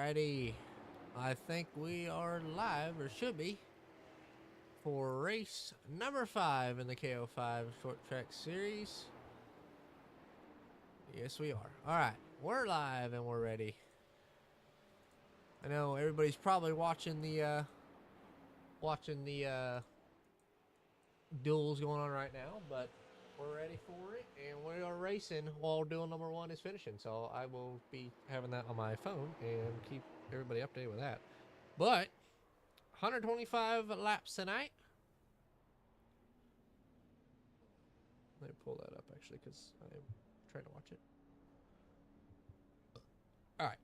Alrighty, I think we are live, or should be, for race number 5 in the K05 short track series. Yes, we are. Alright, we're live and we're ready. I know everybody's probably watching the duels going on right now, but we're ready for it, and we are racing while duel number 1 is finishing. So I will be having that on my phone and keep everybody updated with that. But 125 laps tonight. Let me pull that up actually because I'm trying to watch it. All right.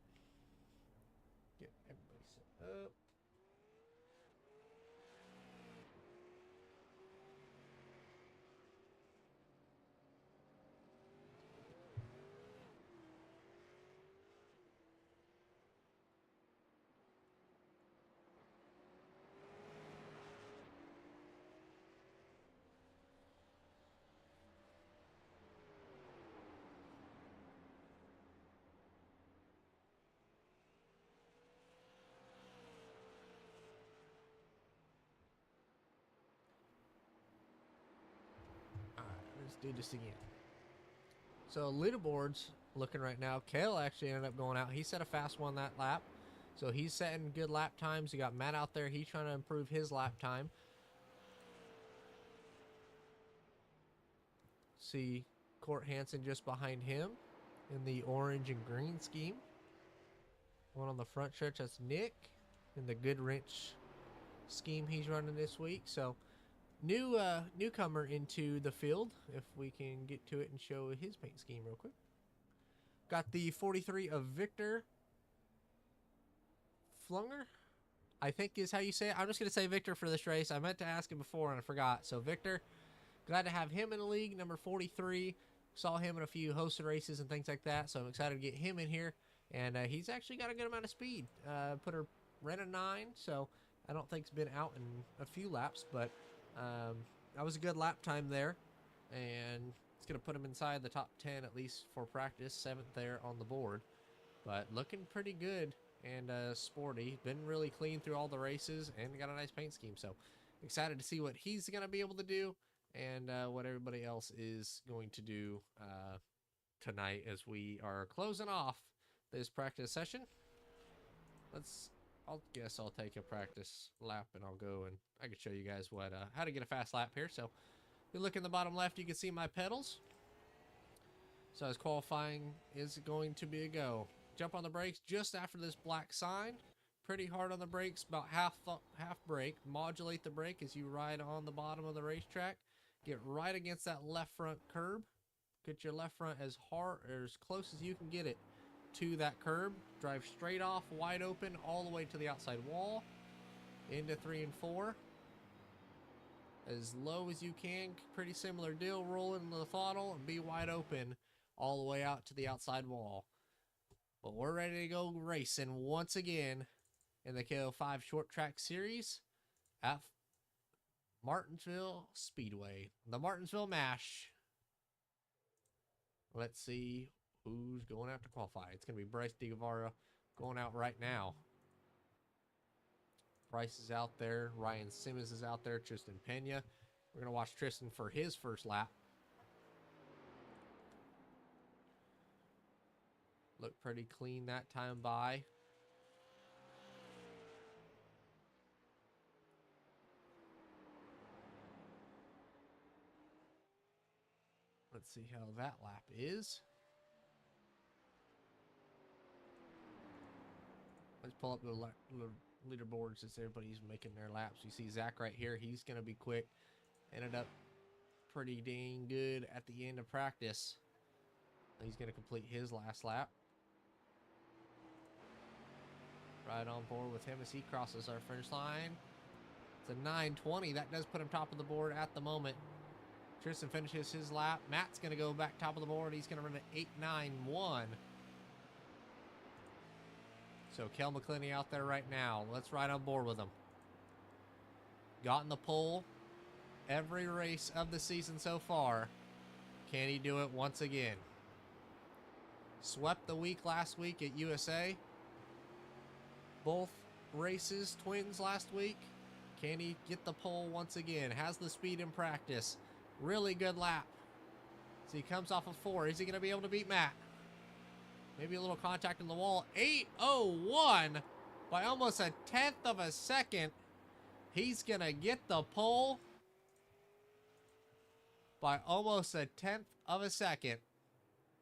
Get everybody set up. All right, let's do this again. So leaderboards looking right now. Kale actually ended up going out. He set a fast one that lap. So he's setting good lap times. You got Matt out there. He's trying to improve his lap time. See Court Hansen just behind him in the orange and green scheme. One on the front stretch, that's Nick in the good wrench scheme he's running this week. So newcomer into the field, if we can get to it and show his paint scheme real quick. Got the 43 of Victor Flunger, I think is how you say it. I'm just going to say Victor for this race. I meant to ask him before and I forgot. So Victor, glad to have him in the league, number 43. Saw him in a few hosted races and things like that, so I'm excited to get him in here. And he's actually got a good amount of speed. Ran a 9, so I don't think it's been out in a few laps, but that was a good lap time there. And it's going to put him inside the top 10 at least for practice, 7th there on the board. But looking pretty good and sporty. Been really clean through all the races and got a nice paint scheme. So excited to see what he's going to be able to do and what everybody else is going to do tonight as we are closing off this practice session. I'll take a practice lap and I'll go and I can show you guys what how to get a fast lap here. So if you look in the bottom left, you can see my pedals. So as qualifying is going to be a go. Jump on the brakes just after this black sign. Pretty hard on the brakes, about half brake. Modulate the brake as you ride on the bottom of the racetrack. Get right against that left front curb. Get your left front as hard or as close as you can get it to that curb. Drive straight off, wide open, all the way to the outside wall. Into 3 and 4. As low as you can. Pretty similar deal. Roll into the throttle and be wide open all the way out to the outside wall. But we're ready to go racing once again in the K05 short track series at Martinsville Speedway. The Martinsville Mash. Let's see who's going out to qualify. It's going to be Bryce DeGuevara going out right now. Bryce is out there. Ryan Simmons is out there. Tristan Pena. We're going to watch Tristan for his first lap. Looked pretty clean that time by. Let's see how that lap is. Let's pull up the leaderboards as everybody's making their laps. You see Zach right here. He's going to be quick. Ended up pretty dang good at the end of practice. He's going to complete his last lap. Right on board with him as he crosses our finish line. It's a 9:20. That does put him top of the board at the moment. Tristan finishes his lap. Matt's going to go back top of the board. He's going to run an 8:91. So Kel McClinney out there right now. Let's ride on board with him. Gotten the pole every race of the season so far. Can he do it once again? Swept the week last week at USA. both races, twins last week. Can he get the pole once again? Has the speed in practice. Really good lap. So he comes off of 4. Is he going to be able to beat Matt? Maybe a little contact in the wall. 8:01 by almost a 10th of a second. He's going to get the pole by almost a 10th of a second.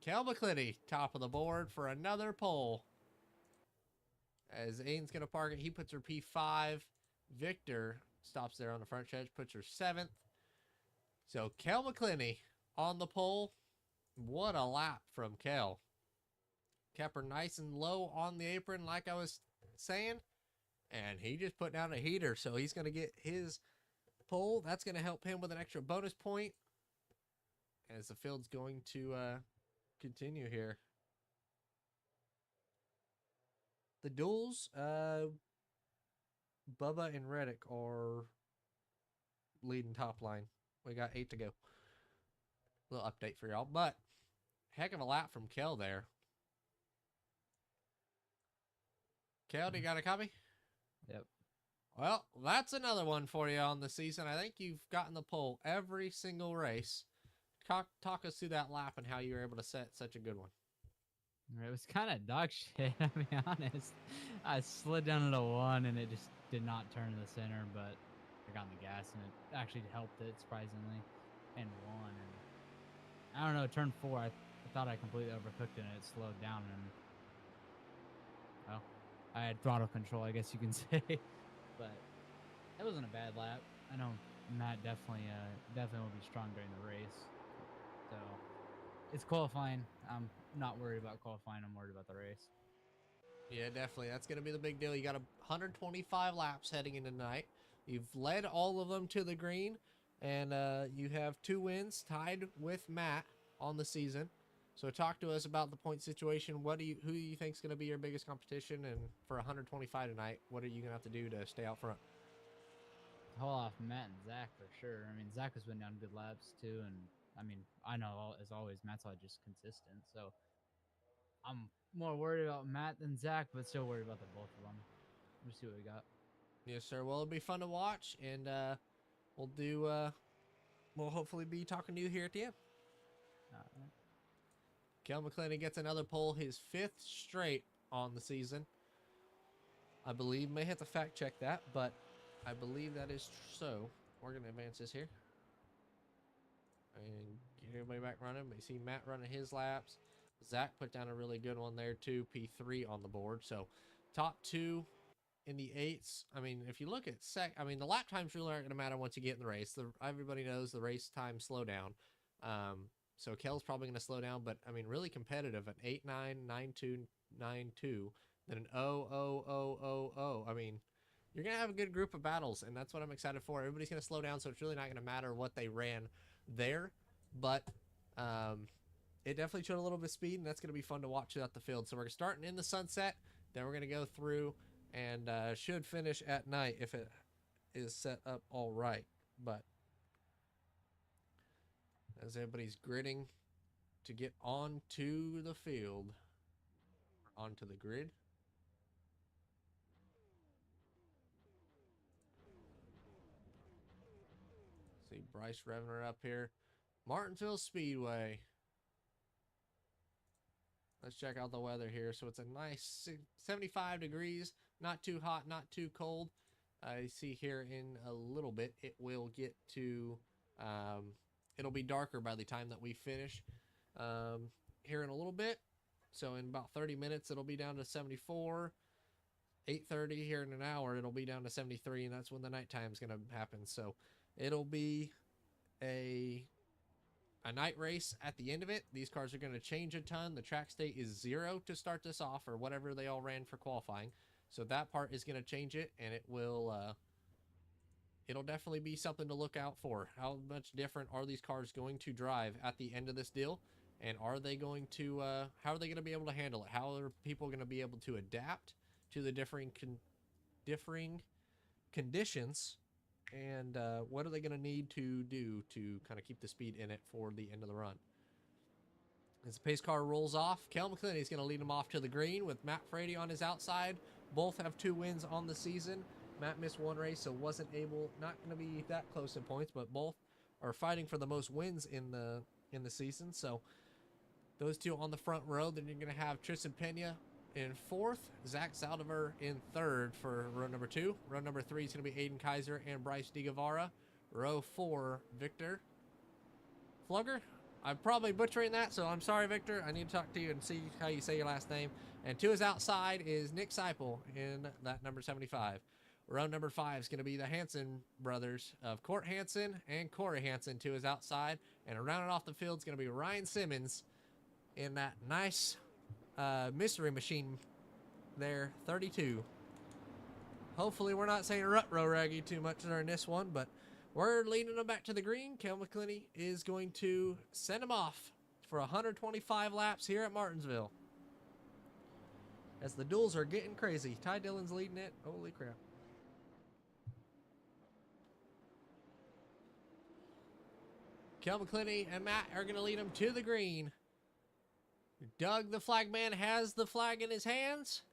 Kel McClinney, top of the board for another pole. As Aiden's going to park it, he puts her P5. Victor stops there on the front stretch, puts her 7th. So Kel McClinney on the pole. What a lap from Kel. Kept her nice and low on the apron like I was saying. And he just put down a heater. So he's going to get his pole. That's going to help him with an extra bonus point. As the field's going to continue here. The duels, Bubba and Reddick are leading top line. We got 8 to go. Little update for y'all. But heck of a lap from Kel there. Kel, do you got a copy? Yep. Well, that's another one for you on the season. I think you've gotten the pole every single race. Talk us through that lap and how you were able to set such a good one. It was kind of dog shit, I'll be honest. I slid down into 1 and it just did not turn to the center, but I got on the gas and it actually helped it, surprisingly, and won. And I don't know, turn 4, I thought I completely overcooked it and it slowed down, and well, I had throttle control, I guess you can say. But it wasn't a bad lap. I know Matt definitely will be strong during the race. So it's qualifying. I'm not worried about qualifying. I'm worried about the race. Yeah, definitely. That's going to be the big deal. You got 125 laps heading into tonight. You've led all of them to the green, and you have 2 wins tied with Matt on the season. So talk to us about the point situation. Who do you think is going to be your biggest competition? And for 125 tonight, what are you going to have to do to stay out front? Hold off Matt and Zach for sure. I mean, Zach has been down good laps too, and I mean, I know as always Matt's all just consistent. So I'm more worried about Matt than Zach, but still worried about the both of them. We'll see what we got. Yes, sir. Well, it'll be fun to watch, and we'll hopefully be talking to you here at the end. All right. Kel McClinney gets another pole, his 5th straight on the season. I believe, may have to fact check that, but I believe that is so. We're going to advance this here. And get everybody back running. We see Matt running his laps. Zach put down a really good one there too, P3 on the board. So top 2 in the 8s. I mean, if you look at the lap times really aren't going to matter once you get in the race. Everybody knows the race time slow down. So Kel's probably going to slow down, but I mean, really competitive at 8-9, 9-2, 9-2, then an 0-0-0-0-0. I mean, you're going to have a good group of battles, and that's what I'm excited for. Everybody's going to slow down, so it's really not going to matter what they ran there, but it definitely showed a little bit of speed, and that's going to be fun to watch throughout the field. So we're starting in the sunset, then we're going to go through and should finish at night if it is set up all right. But as everybody's gritting to get onto the field, onto the grid. See Bryce revving her up here. Martinsville Speedway. Let's check out the weather here. So it's a nice 75 degrees. Not too hot, not too cold. I see here in a little bit it will get to... it'll be darker by the time that we finish here in a little bit. So in about 30 minutes, it'll be down to 74. 8:30 here in an hour, it'll be down to 73, and that's when the nighttime is going to happen. So it'll be a night race at the end of it. These cars are going to change a ton. The track state is 0 to start this off, or whatever they all ran for qualifying. So that part is going to change it, and it will... it'll definitely be something to look out for. How much different are these cars going to drive at the end of this deal? And are they going to, how are they going to be able to handle it? How are people going to be able to adapt to the differing conditions? And what are they going to need to do to kind of keep the speed in it for the end of the run? As the pace car rolls off, Kel McClinney is going to lead him off to the green with Matt Frady on his outside. Both have 2 wins on the season. Matt missed 1 race, so wasn't able, not going to be that close in points, but both are fighting for the most wins in the season. So those 2 on the front row. Then you're going to have Tristan Pena in 4th, Zach Saldivar in 3rd for row number 2. Row number 3 is going to be Aiden Kaiser and Bryce DeGuevara. Row 4, Victor Flugger. I'm probably butchering that, so I'm sorry, Victor. I need to talk to you and see how you say your last name. And to his outside is Nick Seipel in that number 75. Row number 5 is going to be the Hansen brothers of Court Hansen and Corey Hansen to his outside. And around it off the field is going to be Ryan Simmons in that nice mystery machine there, 32. Hopefully we're not saying rut row raggy too much during this one, but we're leading them back to the green. Kel McClinney is going to send him off for 125 laps here at Martinsville. As the duels are getting crazy. Ty Dillon's leading it. Holy crap. Kel McClinney and Matt are going to lead him to the green. Doug, the flag man, has the flag in his hands.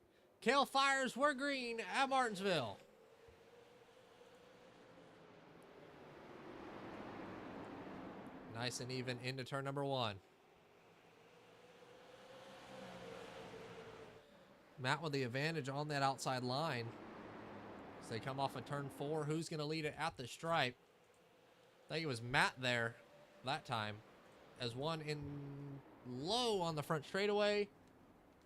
Kel fires, we're green at Martinsville. Nice and even into turn number 1. Matt with the advantage on that outside line. As they come off of turn 4, who's going to lead it at the stripe? I think it was Matt there that time. As one in low on the front straightaway.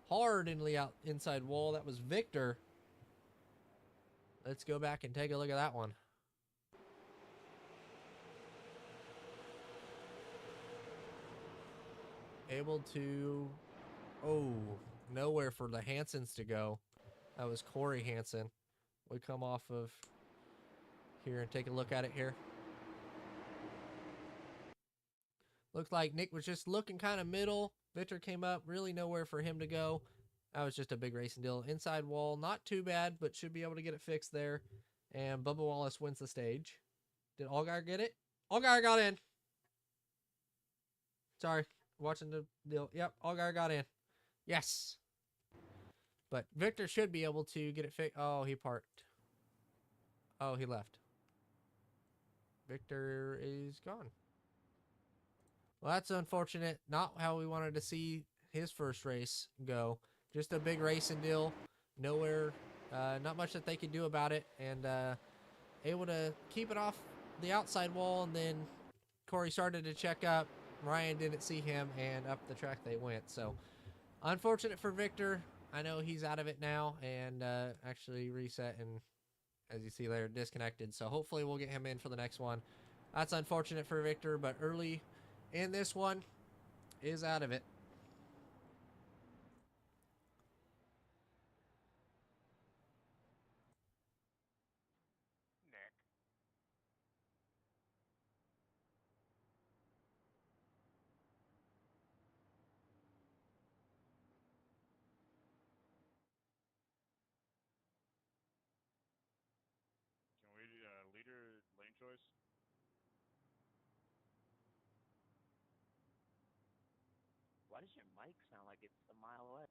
Hard into the inside wall. That was Victor. Let's go back and take a look at that one. Able to, nowhere for the Hansons to go. That was Corey Hansen. We come off of here and take a look at it here. Looked like Nick was just looking kind of middle. Victor came up, really nowhere for him to go. That was just a big racing deal. Inside wall, not too bad, but should be able to get it fixed there. And Bubba Wallace wins the stage. Did Allgaier get it? Allgaier got in. Sorry. Watching the deal. Yep, Allgaier got in. Yes. But Victor should be able to get it fixed. Oh, he parked. Oh, he left. Victor is gone. Well, that's unfortunate. Not how we wanted to see his first race go. Just a big racing deal. Nowhere, not much that they could do about it. And able to keep it off the outside wall. And then Corey started to check up. Ryan didn't see him, and up the track they went. So, unfortunate for Victor. I know he's out of it now and actually reset, and as you see there, disconnected. So, hopefully we'll get him in for the next one. That's unfortunate for Victor, but early in this one is out of it. Leader lane choice? Why does your mic sound like it's a mile away?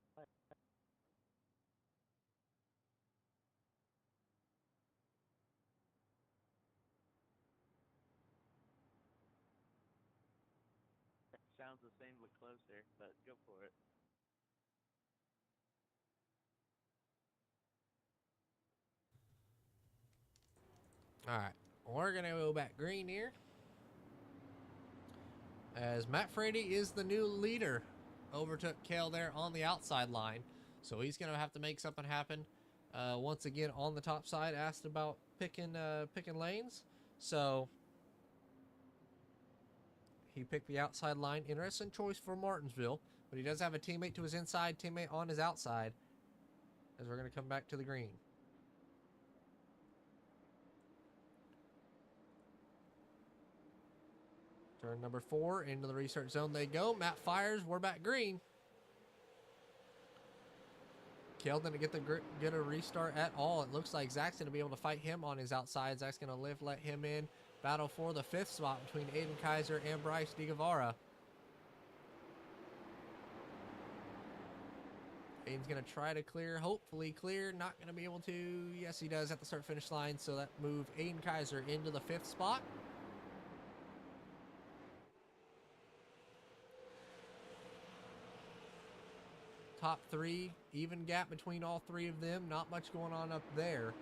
Sounds the same but closer, but go for it. All right, we're going to go back green here. As Matt Frady is the new leader. Overtook Kale there on the outside line. So he's going to have to make something happen. Once again, on the top side, asked about picking lanes. So he picked the outside line. Interesting choice for Martinsville. But he does have a teammate to his inside, teammate on his outside. As we're going to come back to the green. Turn number 4 into the restart zone they go. Matt fires. We're back green. Kale didn't get a restart at all. It looks like Zach's going to be able to fight him on his outside. Zach's going to let him in. Battle for the 5th spot between Aiden Kaiser and Bryce DeGuevara. Aiden's going to try to clear, hopefully clear, not going to be able to. Yes, he does at the start-finish line, so that moved Aiden Kaiser into the 5th spot. Top 3, even gap between all 3 of them, not much going on up there.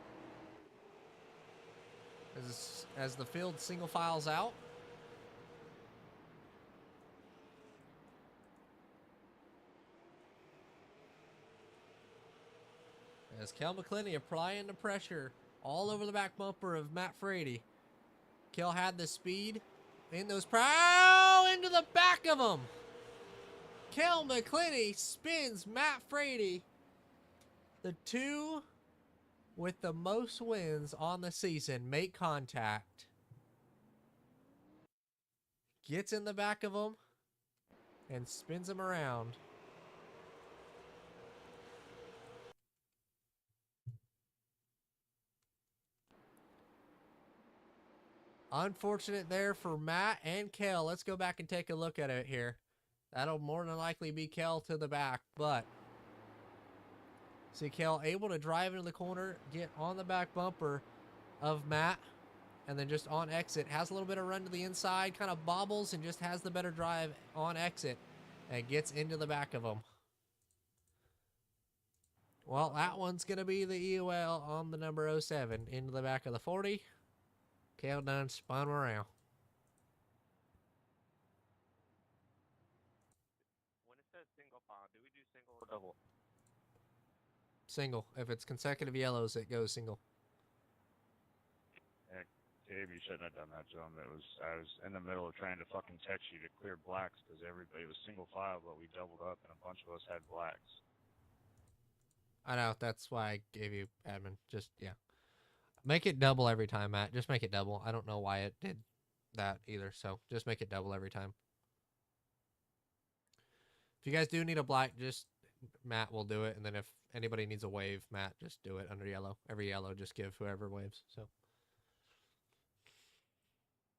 As the field single files out. As Kel McClinney applying the pressure all over the back bumper of Matt Frady. Kel had the speed in those into the back of him. Kel McClinney spins Matt Frady. The 2 with the most wins on the season make contact. Gets in the back of him and spins him around. Unfortunate there for Matt and Kel. Let's go back and take a look at it here. That'll more than likely be Kel to the back, but see Kel able to drive into the corner, get on the back bumper of Matt, and then just on exit. Has a little bit of run to the inside, kind of bobbles, and just has the better drive on exit and gets into the back of him. Well, that one's going to be the EOL on the number 07 into the back of the 40. Kel done spun around. When it says single file, do we do single or double? Single. If it's consecutive yellows, it goes single. Heck, Dave, you shouldn't have done that to him. I was in the middle of trying to fucking text you to clear blacks because everybody was single file, but we doubled up and a bunch of us had blacks. I know. That's why I gave you admin. Just, yeah. Make it double every time, Matt. Just make it double. I don't know why it did that either, so just make it double every time. If you guys do need a black, just Matt will do it, and then if anybody needs a wave, Matt, just do it under yellow. Every yellow, just give whoever waves, so.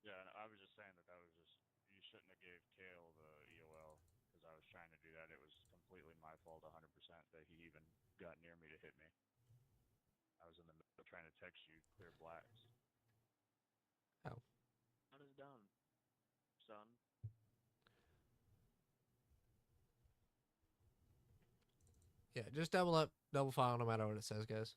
Yeah, and I was just saying that was just, you shouldn't have gave Kale the EOL because I was trying to do that. It was completely my fault 100% that he even got near me to hit me. I was in the middle of trying to text you clear blacks. Oh. Not as done, son. Yeah, just double up, double file, no matter what it says, guys.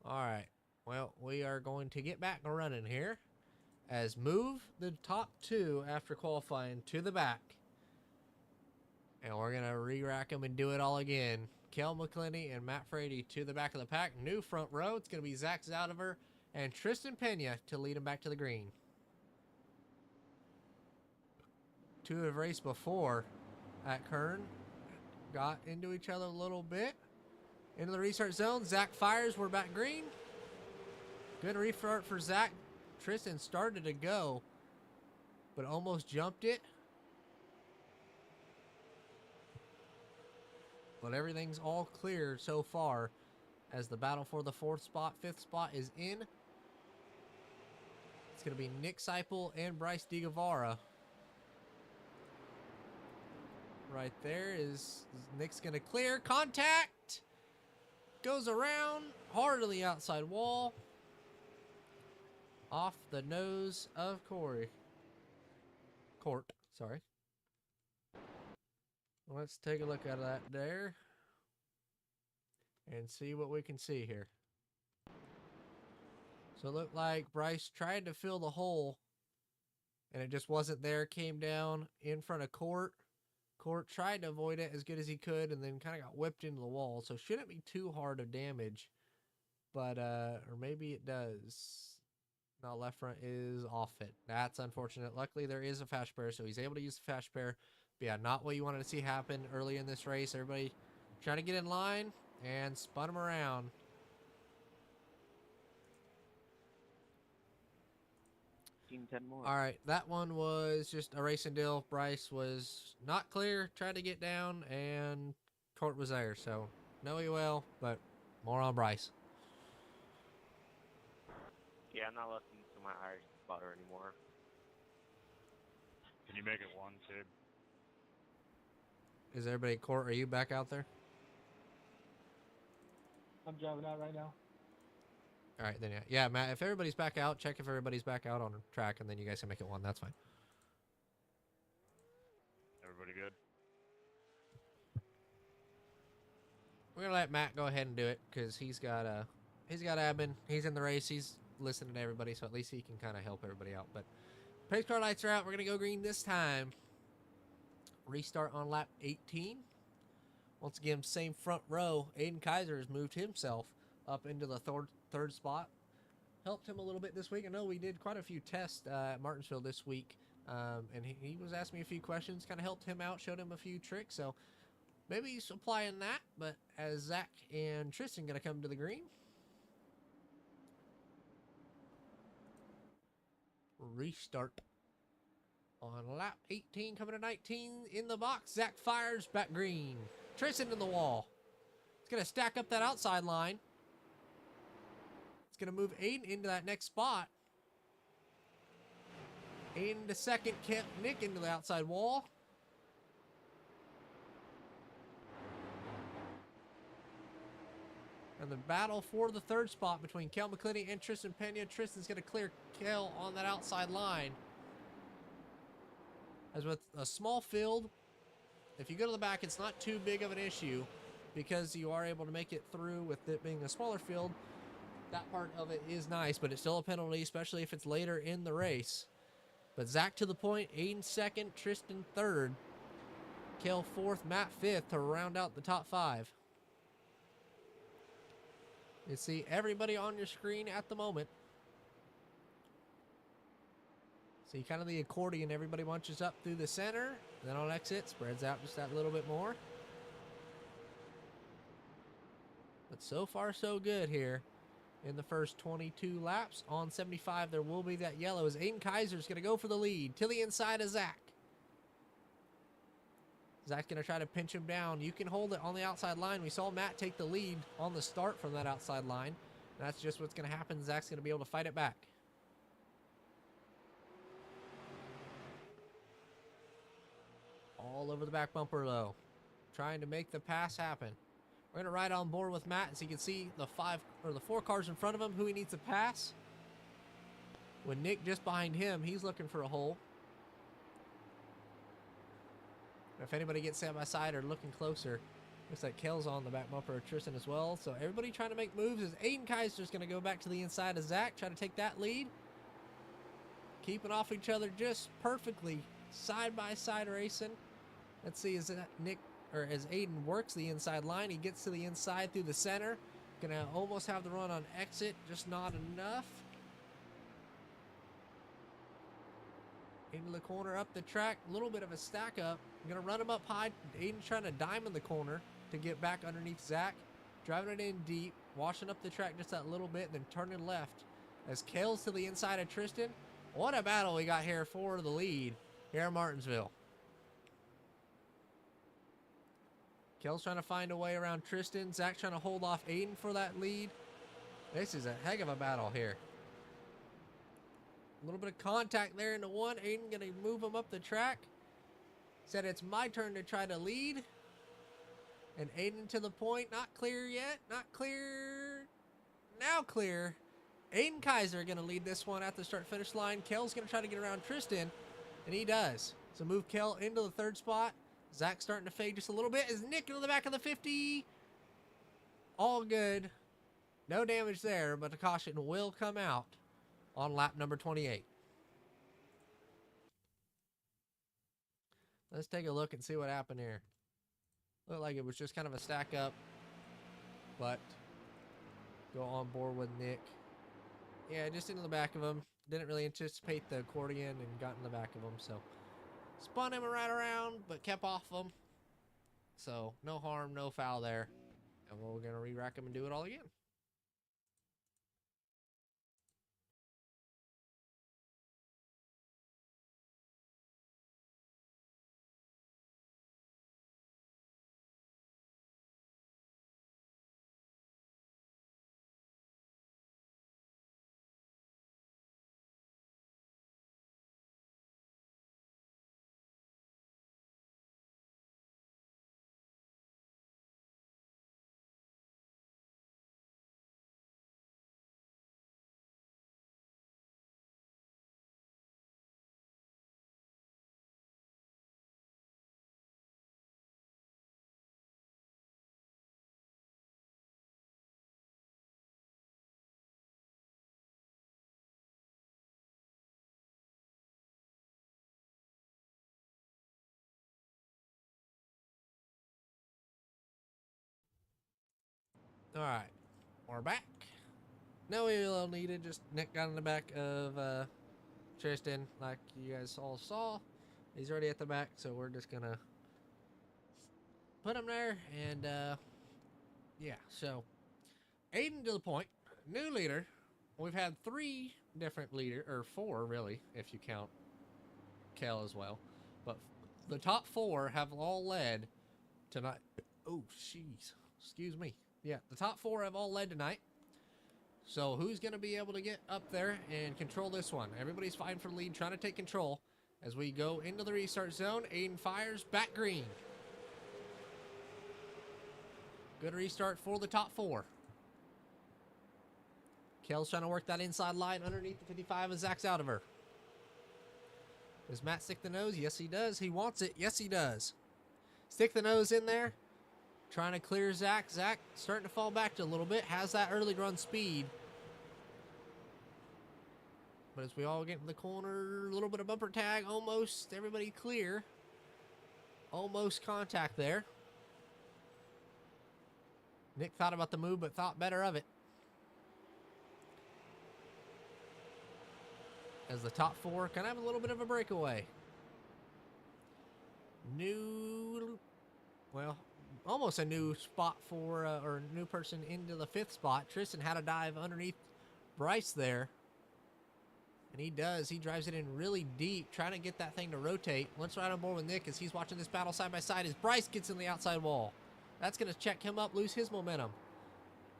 All right. Well, we are going to get back running here as move the top 2 after qualifying to the back. And we're going to re-rack them and do it all again. Kel McClinney and Matt Frady to the back of the pack. New front row. It's going to be Zach Zaldivar and Tristan Pena to lead them back to the green. 2 have raced before at Kern. Got into each other a little bit. Into the restart zone. Zach fires. We're back green. Good restart for Zach. Tristan started to go, but almost jumped it. But everything's all clear so far as the battle for the 4th spot. 5th spot is in. It's going to be Nick Seipel and Bryce DeGuevara. Right there is Nick's going to clear. Contact! Goes around. Hard to the outside wall. Off the nose of Court, sorry. Let's take a look at that there and see what we can see here. So it looked like Bryce tried to fill the hole and it just wasn't there. Came down in front of Court. Court tried to avoid it as good as he could and then kind of got whipped into the wall. So shouldn't be too hard of damage, but or maybe it does. No, left front is off it. That's unfortunate. Luckily, there is a fast pair, so he's able to use the fast pair. But yeah, not what you wanted to see happen early in this race. Everybody trying to get in line and spun him around. Team 10 more. All right, that one was just a racing deal. Bryce was not clear, tried to get down, and Court was there. So no EOL, but more on Bryce. Yeah, I'm not listening to on my IRacing spotter anymore. Can you make it one, Tib? Is everybody, Court, are you back out there? I'm driving out right now. All right, then yeah, Matt. If everybody's back out, check if everybody's back out on track, and then you guys can make it one. That's fine. Everybody good? We're gonna let Matt go ahead and do it because he's got admin. He's in the race. He's listening to everybody, so at least he can kind of help everybody out. But pace car lights are out. We're gonna go green this time. Restart on lap 18. Once again, same front row. Aiden Kaiser has moved himself up into the third spot. Helped him a little bit this week. I know we did quite a few tests at Martinsville this week, and he was asking me a few questions, kind of helped him out, showed him a few tricks. So maybe he's applying that. But as Zach and Tristan going to come to the green. Restart on lap 18, coming to 19 in the box. Zach fires back green. Tristan in the wall. It's going to stack up that outside line. It's going to move Aiden into that next spot. Aiden to second, kept Nick into the outside wall. And the battle for the third spot between Kel McClinney and Tristan Pena. Tristan's going to clear Kel on that outside line. As with a small field, if you go to the back, it's not too big of an issue because you are able to make it through with it being a smaller field. That part of it is nice, but it's still a penalty, especially if it's later in the race. But Zach to the point, Aiden second, Tristan third, Kel fourth, Matt fifth to round out the top five. You see everybody on your screen at the moment. See kind of the accordion, everybody bunches up through the center, then on exit, spreads out just that little bit more. But so far so good here in the first 22 laps. On 75, there will be that yellow as Aiden Kaiser's going to go for the lead to the inside of Zach. Zach's going to try to pinch him down. You can hold it on the outside line. We saw Matt take the lead on the start from that outside line. And that's just what's going to happen. Zach's going to be able to fight it back. All over the back bumper, though. Trying to make the pass happen. We're going to ride on board with Matt so you can see the four cars in front of him who he needs to pass. With Nick just behind him, he's looking for a hole. If anybody gets side by side or looking closer, looks like Kel's on the back bumper of Tristan as well. So everybody trying to make moves as Aiden Kaiser's going to go back to the inside of Zach, try to take that lead. Keeping off each other just perfectly, side by side racing. Let's see as Aiden works the inside line. He gets to the inside through the center. Gonna almost have the run on exit, just not enough. Into the corner, up the track, a little bit of a stack up. Gonna run him up high. Aiden's trying to diamond the corner to get back underneath Zach. Driving it in deep, washing up the track just that little bit, then turning left. As Kale's to the inside of Tristan. What a battle we got here for the lead here at Martinsville. Kel's trying to find a way around Tristan. Zach trying to hold off Aiden for that lead. This is a heck of a battle here. A little bit of contact there into one. Aiden going to move him up the track. Said it's my turn to try to lead. And Aiden to the point. Not clear yet. Not clear. Now clear. Aiden Kaiser going to lead this one at the start-finish line. Kel's going to try to get around Tristan. And he does. So move Kel into the third spot. Zach starting to fade just a little bit. Is Nick into the back of the 50? All good. No damage there, but the caution will come out on lap number 28. Let's take a look and see what happened here. Looked like it was just kind of a stack up, but go on board with Nick. Yeah, just into the back of him. Didn't really anticipate the accordion and got in the back of him, so spun him right around, but kept off him. So no harm, no foul there. And we're going to re-rack him and do it all again. All right, we're back. No ELL needed. Just Nick got in the back of Tristan, like you guys all saw. He's already at the back, so we're just gonna put him there. And yeah, so Aiden to the point, new leader. We've had 3 different leader, or 4 really, if you count Kel as well. But the top 4 have all led tonight. Oh, jeez. Excuse me. Yeah, the top 4 have all led tonight. So who's going to be able to get up there and control this one? Everybody's fighting for the lead, trying to take control. As we go into the restart zone, Aiden fires, back green. Good restart for the top 4. Kel's trying to work that inside line underneath the 55 and Zach's out of her. Does Matt stick the nose? Yes, he does. He wants it. Yes, he does. Stick the nose in there. Trying to clear Zach. Zach starting to fall back to a little bit. Has that early run speed. But as we all get in the corner, a little bit of bumper tag. Almost everybody clear. Almost contact there. Nick thought about the move, but thought better of it. As the top 4 kind of have a little bit of a breakaway. Almost a new spot for, or new person into the 5th spot. Tristan had a dive underneath Bryce there. And he does. He drives it in really deep, trying to get that thing to rotate. Let's ride on board with Nick as he's watching this battle side by side as Bryce gets in the outside wall. That's going to check him up, lose his momentum.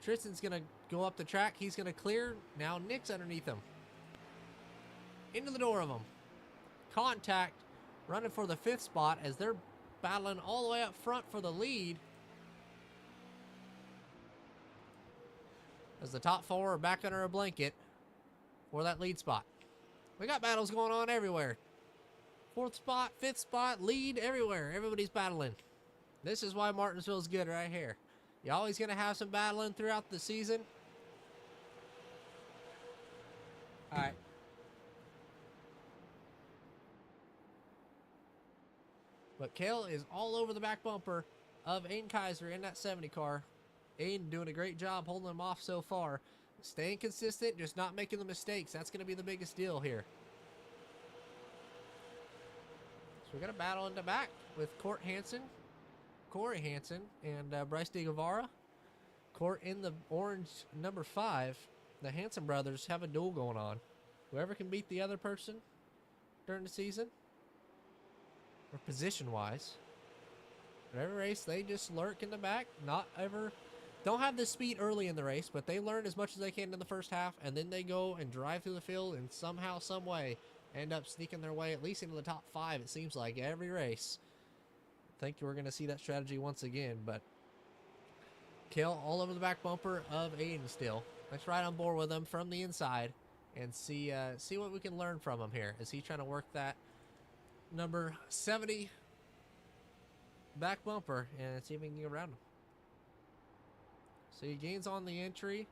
Tristan's going to go up the track. He's going to clear. Now Nick's underneath him. Into the door of them. Contact running for the 5th spot as they're battling all the way up front for the lead. As the top 4 are back under a blanket for that lead spot. We got battles going on everywhere. 4th spot, 5th spot, lead everywhere. Everybody's battling. This is why Martinsville's good right here. You're always going to have some battling throughout the season. All right. But Kale is all over the back bumper of Aiden Kaiser in that 70 car. Aiden doing a great job holding him off so far. Staying consistent, just not making the mistakes. That's going to be the biggest deal here. So we're going to battle in the back with Corey Hansen, and Bryce DeGuevara. Court in the orange number 5. The Hansen brothers have a duel going on. Whoever can beat the other person during the season, or position-wise, whatever race, they just lurk in the back. Don't have the speed early in the race, but they learn as much as they can in the first half, and then they go and drive through the field and somehow, some way, end up sneaking their way at least into the top 5, it seems like, every race. I think we're going to see that strategy once again, but Kill all over the back bumper of Aiden still. Let's ride on board with him from the inside and see what we can learn from him here. Is he trying to work that number 70 back bumper and see if we can get around him? So he gains on the entry.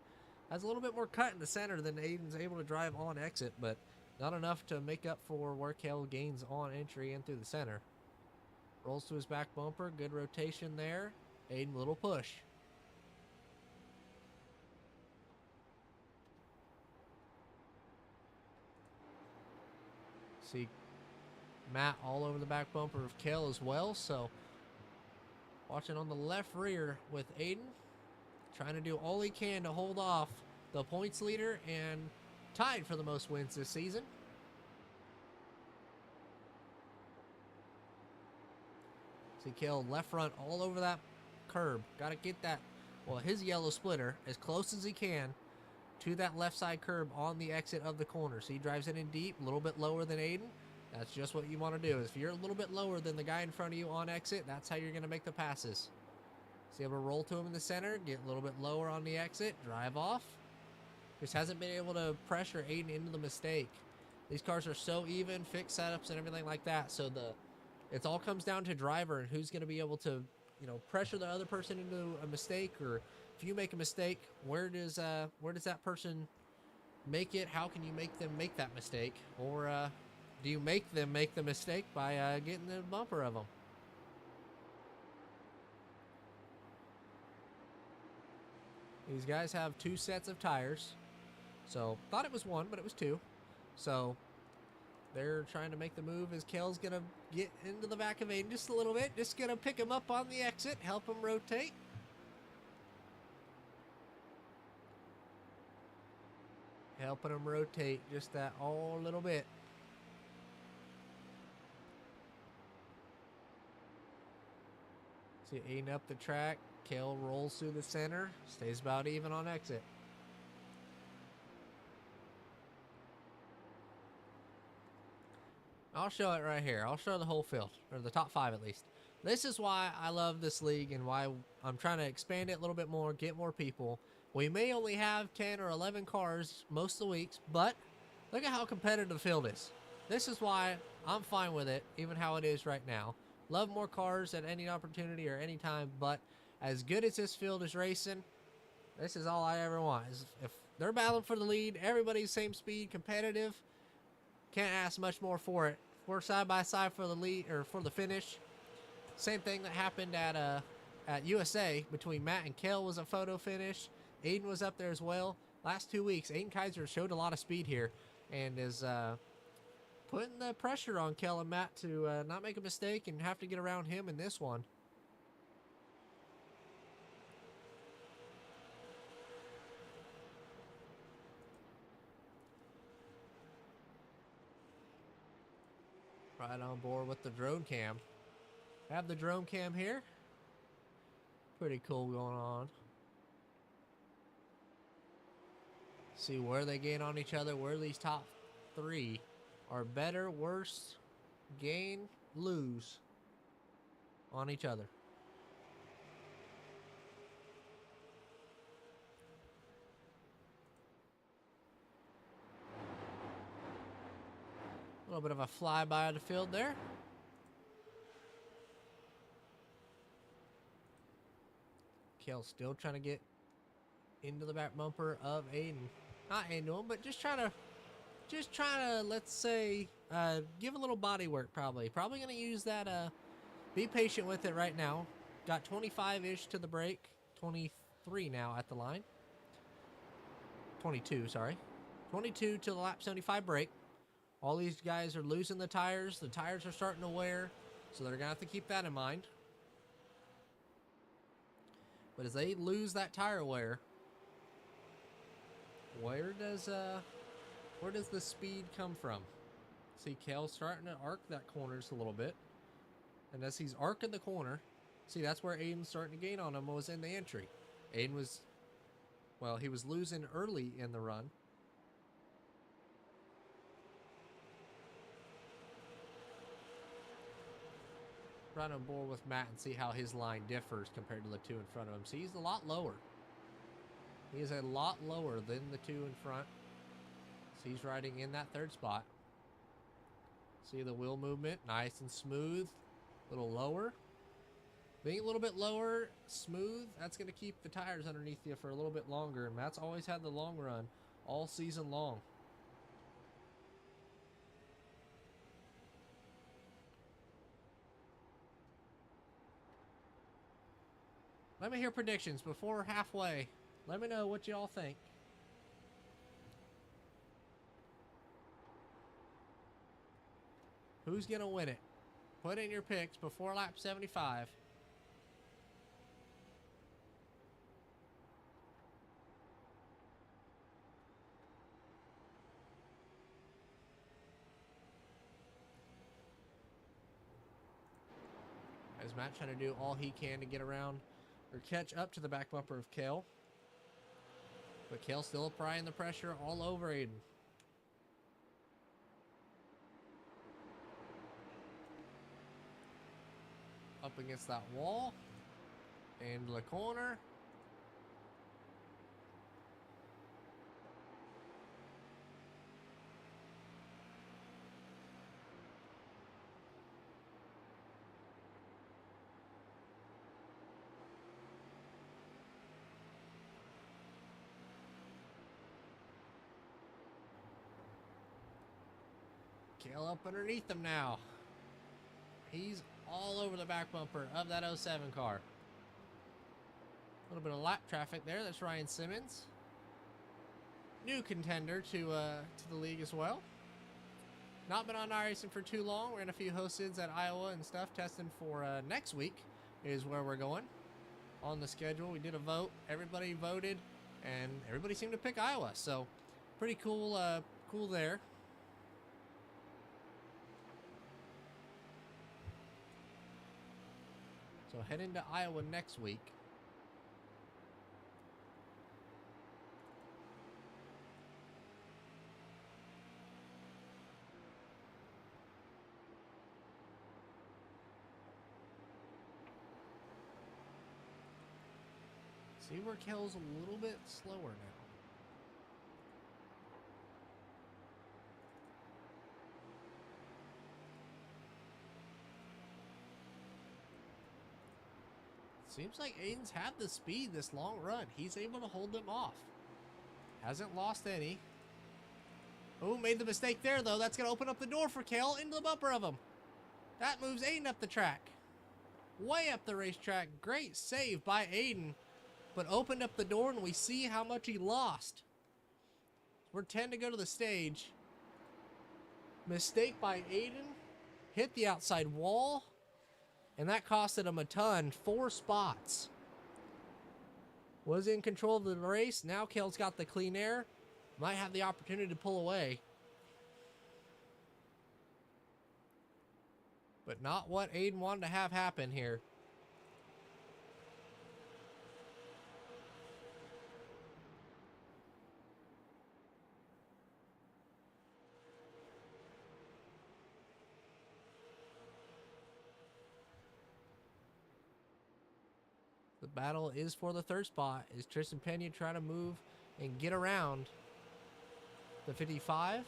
Has a little bit more cut in the center than Aiden's able to drive on exit, but not enough to make up for where Kale gains on entry and through the center. Rolls to his back bumper. Good rotation there. Aiden, little push. See Matt all over the back bumper of Kale as well. So watching on the left rear with Aiden. Trying to do all he can to hold off the points leader and tied for the most wins this season. See Kale left front all over that curb. Got to get that, his yellow splitter as close as he can to that left side curb on the exit of the corner. So he drives it in deep, a little bit lower than Aiden. That's just what you want to do. If you're a little bit lower than the guy in front of you on exit, that's how you're going to make the passes. So able to roll to him in the center, get a little bit lower on the exit, drive off. Just hasn't been able to pressure Aiden into the mistake. These cars are so even, fixed setups and everything like that. So it all comes down to driver and who's going to be able to, pressure the other person into a mistake, or if you make a mistake, where does that person make it? How can you make them make that mistake? Or do you make them make the mistake by getting the bumper of them? These guys have 2 sets of tires. So, thought it was 1, but it was 2. So, they're trying to make the move as Kale's going to get into the back of Aiden just a little bit. Just going to pick him up on the exit, help him rotate. Helping him rotate just that all little bit. See Aiden up the track. Kale rolls through the center. Stays about even on exit. I'll show it right here. I'll show the whole field, or the top 5 at least. This is why I love this league and why I'm trying to expand it a little bit more, get more people. We may only have 10 or 11 cars most of the weeks, but look at how competitive the field is. This is why I'm fine with it, even how it is right now. Love more cars at any opportunity or any time, but as good as this field is racing, this is all I ever want. Is if they're battling for the lead, everybody's same speed, competitive, can't ask much more for it. We're side by side for the lead or for the finish. Same thing that happened at USA between Matt and Kel was a photo finish. Aiden was up there as well. Last 2 weeks, Aiden Kaiser showed a lot of speed here and is putting the pressure on Kel and Matt to not make a mistake and have to get around him in this one. Right on board with the drone cam. Have the drone cam here. Pretty cool going on. See where they gain on each other, where these top 3 are better, worse, gain, lose on each other. A little bit of a flyby of the field there. Kale's still trying to get into the back bumper of Aiden. Not into him, but just trying to, let's say, give a little body work probably. Probably going to use that, be patient with it right now. Got 25-ish to the brake. 23 now at the line. 22, sorry. 22 to the lap 75 brake. All these guys are losing the tires. The tires are starting to wear, so they're going to have to keep that in mind. But as they lose that tire wear, where does the speed come from? See, Kale's starting to arc that corners a little bit. And as he's arcing the corner, see, that's where Aiden's starting to gain on him was in the entry. Aiden was, well, he was losing early in the run. Right on board with Matt and see how his line differs compared to the 2 in front of him. See, he's a lot lower. He is a lot lower than the 2 in front. So he's riding in that 3rd spot. See the wheel movement, nice and smooth. A little lower. Being a little bit lower, smooth, that's going to keep the tires underneath you for a little bit longer. And Matt's always had the long run all season long. Let me hear predictions before halfway. Let me know what y'all think. Who's going to win it? Put in your picks before lap 75. As Matt trying to do all he can to get around or catch up to the back bumper of Kale. But Kale still applying the pressure all over Aiden. Up against that wall. And the corner. Kale up underneath him now. He's all over the back bumper of that 07 car. A little bit of lap traffic there. That's Ryan Simmons. New contender to the league as well. Not been on iRacing for too long. We're in a few hosteds at Iowa and stuff. Testing for next week is where we're going on the schedule. We did a vote. Everybody voted, and everybody seemed to pick Iowa. So pretty cool, cool there. So heading to Iowa next week. See where Kel's a little bit slower now. Seems like Aiden's had the speed this long run. He's able to hold them off. Hasn't lost any. Oh, made the mistake there, though. That's going to open up the door for Kel into the bumper of him. That moves Aiden up the track. Way up the racetrack. Great save by Aiden. But opened up the door, and we see how much he lost. We're 10 to go to the stage. Mistake by Aiden. Hit the outside wall. And that costed him a ton. 4 spots. Was in control of the race. Now Kel's got the clean air. Might have the opportunity to pull away. But not what Aiden wanted to have happen here. The battle is for the third spot. Is Tristan Pena trying to move and get around the 55?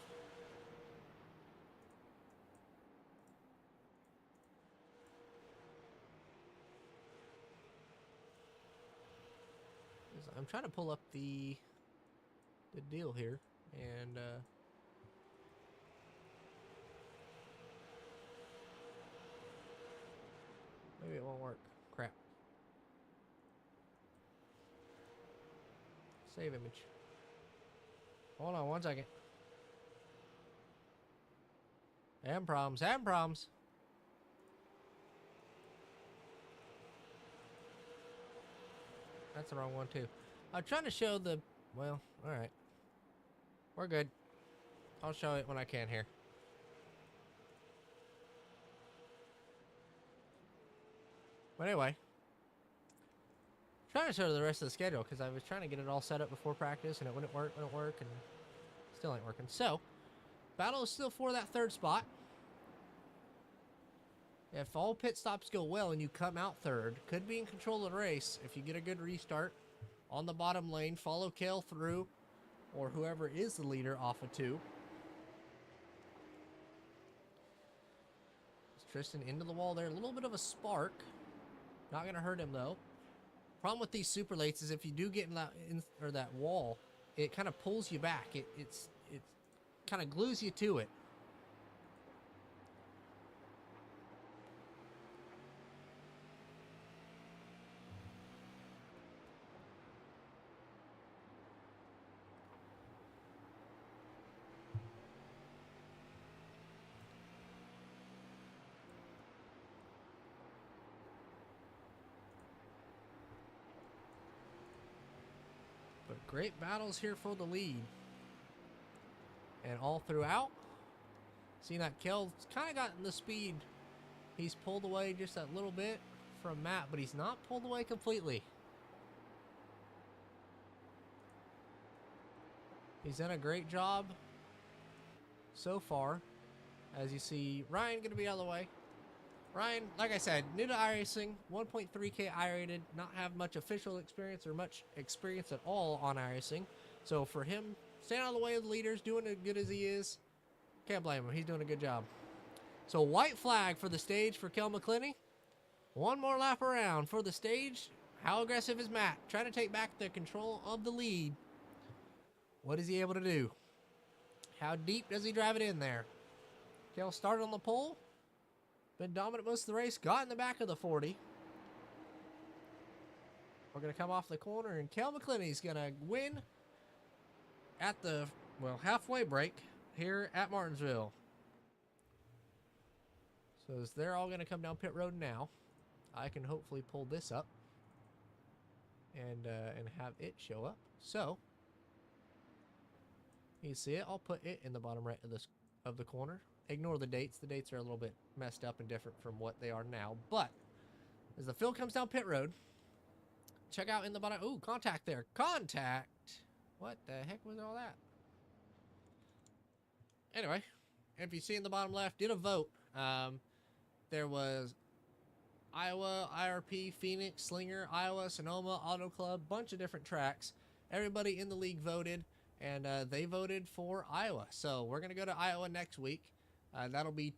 I'm trying to pull up the deal here, and maybe it won't work. Crap. Save image. Hold on 1 second. Having problems. Having problems. That's the wrong one too. I'm trying to show the... Well, alright. We're good. I'll show it when I can here. But anyway. Trying to show the rest of the schedule because I was trying to get it all set up before practice and it wouldn't work, and still ain't working. So, battle is still for that third spot. If all pit stops go well and you come out third, could be in control of the race if you get a good restart on the bottom lane, follow Kale through, or whoever is the leader off of 2. Tristan into the wall there, a little bit of a spark. Not going to hurt him though. Problem with these super lates is if you do get in that wall, it kind of pulls you back. It kind of glues you to it. But great battles here for the lead. And all throughout, seeing that Kel's kind of gotten the speed. He's pulled away just that little bit from Matt, but he's not pulled away completely. He's done a great job so far. As you see, Ryan going to be out of the way. Ryan, like I said, new to iRacing, 1.3K I-rated, not have much official experience or much experience at all on iRacing. So for him, staying out of the way of the leaders, doing as good as he is, can't blame him. He's doing a good job. So white flag for the stage for Kel McClinney. One more lap around for the stage. How aggressive is Matt? Trying to take back the control of the lead. What is he able to do? How deep does he drive it in there? Kel started on the pole. Been dominant most of the race. Got in the back of the 40. We're going to come off the corner, and Kel McClinney's going to win at the, well, halfway break here at Martinsville. So as they're all going to come down pit road now, I can hopefully pull this up and have it show up. So you see it. I'll put it in the bottom right of the corner. Ignore the dates. The dates are a little bit messed up and different from what they are now. But as the field comes down pit road, check out in the bottom. Ooh, contact there. Contact. What the heck was all that? Anyway, if you see in the bottom left, did a vote. There was Iowa, IRP, Phoenix, Slinger, Iowa, Sonoma, Auto Club, bunch of different tracks. Everybody in the league voted, and they voted for Iowa. So we're gonna go to Iowa next week. That'll be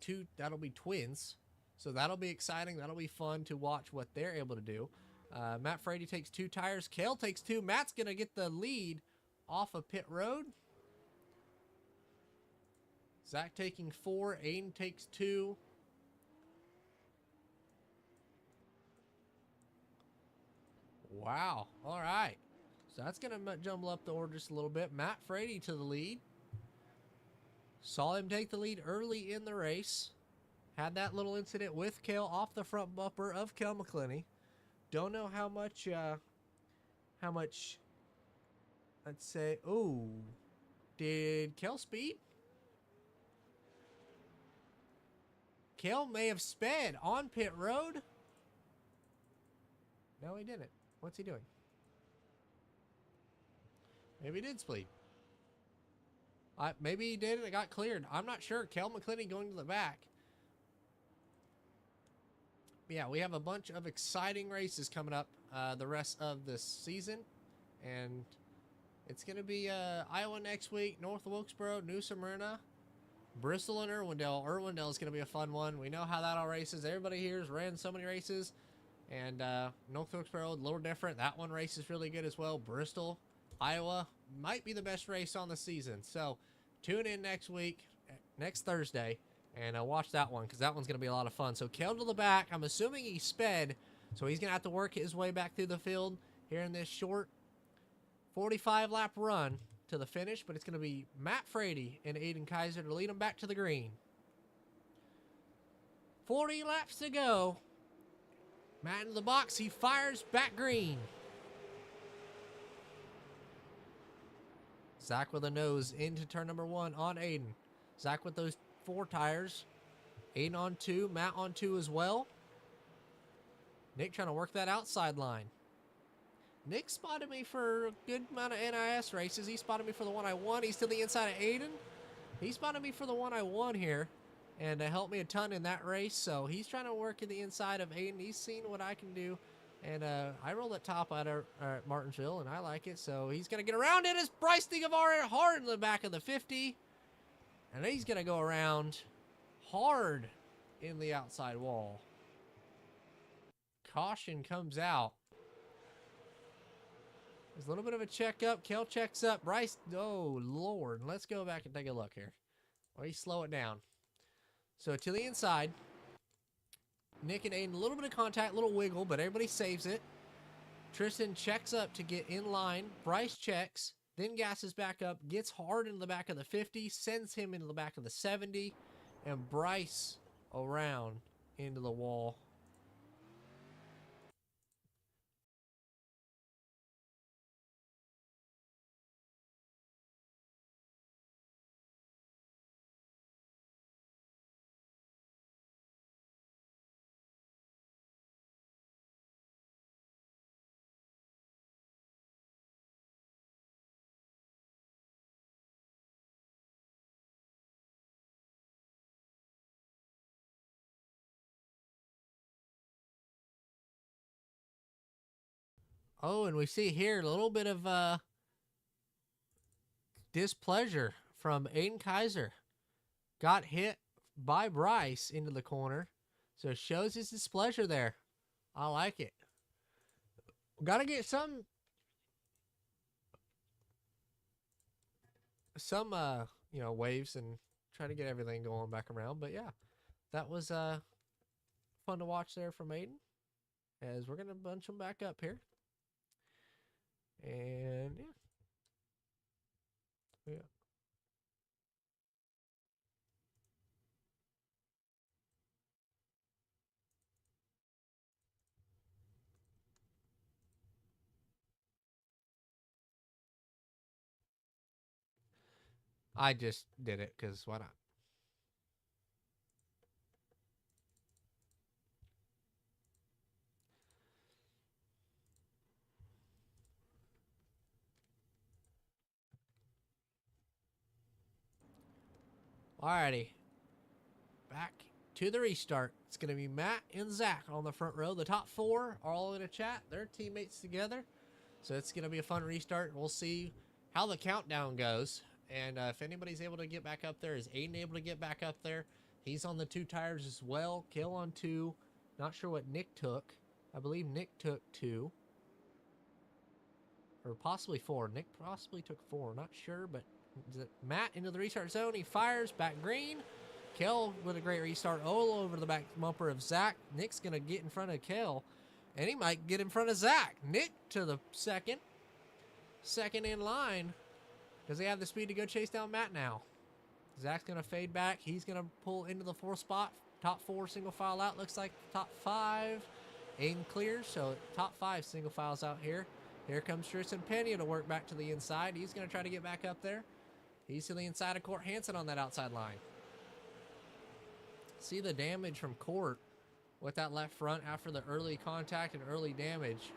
twins. So that'll be exciting. That'll be fun to watch what they're able to do. Matt Frady takes 2 tires. Kale takes 2. Matt's gonna get the lead off of pit road. Zach taking 4. Aiden takes 2. Wow. All right. So that's going to jumble up the order just a little bit. Matt Frady to the lead. Saw him take the lead early in the race. Had that little incident with Kale off the front bumper of Kel McClinney. Don't know how much, let's say, ooh, did Kale speed? Kale may have sped on pit road. No, he didn't. What's he doing? Maybe he did speed. Maybe he did and it got cleared. I'm not sure. Kel McClinney going to the back. Yeah, we have a bunch of exciting races coming up the rest of the season. And it's going to be Iowa next week, North Wilkesboro, New Smyrna, Bristol, and Irwindale. Irwindale is going to be a fun one. We know how that all races. Everybody here has ran so many races. And North Wilkesboro, a little different. That one race is really good as well. Bristol, Iowa might be the best race on the season. So tune in next week, next Thursday, and watch that one because that one's going to be a lot of fun. So Kale to the back. I'm assuming he sped, so he's going to have to work his way back through the field here in this short 45-lap run to the finish. But it's going to be Matt Frady and Aiden Kaiser to lead him back to the green. 40 laps to go. Matt in the box. He fires back green. Zach with a nose into turn number 1 on Aiden. Zach with those 4 tires. Aiden on 2. Matt on 2 as well. Nick trying to work that outside line. Nick spotted me for a good amount of NIS races. He spotted me for the one I won. He's to the inside of Aiden. He spotted me for the one I won here. And helped me a ton in that race. So he's trying to work in the inside of Aiden. He's seen what I can do. And I roll at top at Martinsville, and I like it. So he's going to get around it as Bryce Digavar hard in the back of the 50. And then he's going to go around hard in the outside wall. Caution comes out. There's a little bit of a checkup. Kel checks up. Bryce, oh, Lord. Let's go back and take a look here. Or you slow it down. So to the inside, Nick and Aiden, a little bit of contact, a little wiggle, but everybody saves it. Tristan checks up to get in line. Bryce checks, then gasses back up, gets hard into the back of the 50, sends him into the back of the 70, and Bryce around into the wall. Oh, and we see here a little bit of displeasure from Aiden Kaiser. Got hit by Bryce into the corner. So it shows his displeasure there. I like it. Got to get some waves and try to get everything going back around. But yeah, that was fun to watch there from Aiden. As we're going to bunch them back up here. And yeah. I just did it because why not? Alrighty. Back to the restart. It's going to be Matt and Zach on the front row. The top four are all in a chat. They're teammates together. So it's going to be a fun restart. We'll see how the countdown goes. And if anybody's able to get back up there, is Aiden able to get back up there? He's on the 2 tires as well. Kill on 2. Not sure what Nick took. I believe Nick took 2. Or possibly 4. Nick possibly took 4. Not sure, but Matt into the restart zone. He fires back green. Kel with a great restart all over the back bumper of Zach. Nick's going to get in front of Kel, and he might get in front of Zach. Nick to the second in line. Does he have the speed to go chase down Matt now? Zach's going to fade back. He's going to pull into the 4th spot. Top 4 single file out. Looks like top 5 in clear, so top 5 single files out here. Here comes Tristan Pena to work back to the inside. He's going to try to get back up there. He's to the inside of Court Hansen on that outside line. See the damage from Court with that left front after the early contact and early damage.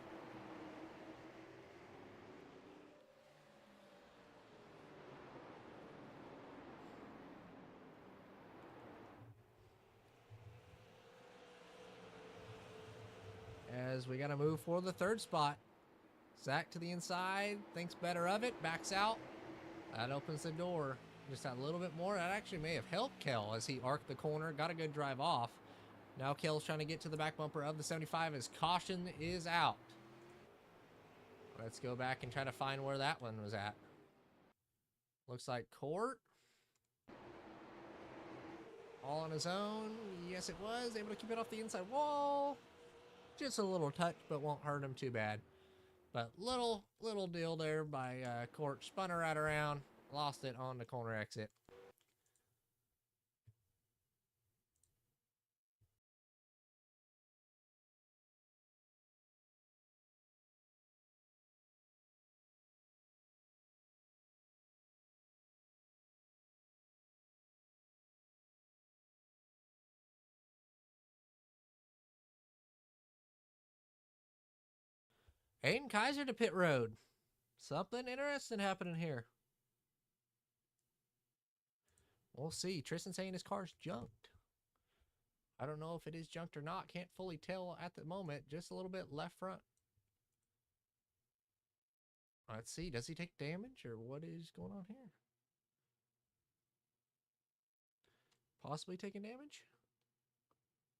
As we got to move for the 3rd spot. Zach to the inside, thinks better of it, backs out. That opens the door just a little bit more. That actually may have helped Kel as he arced the corner, got a good drive off. Now Kel's trying to get to the back bumper of the 75 as caution is out. Let's go back and try to find where that one was at. Looks like Court. All on his own. Yes, it was. Able to keep it off the inside wall. Just a little touch, but won't hurt him too bad. But little deal there by Court. Spun her right around. Lost it on the corner exit. Aiden Kaiser to pit road. Something interesting happening here. We'll see. Tristan saying his car's junked. I don't know if it is junked or not. Can't fully tell at the moment. Just a little bit left front. Let's see. Does he take damage or what is going on here? Possibly taking damage?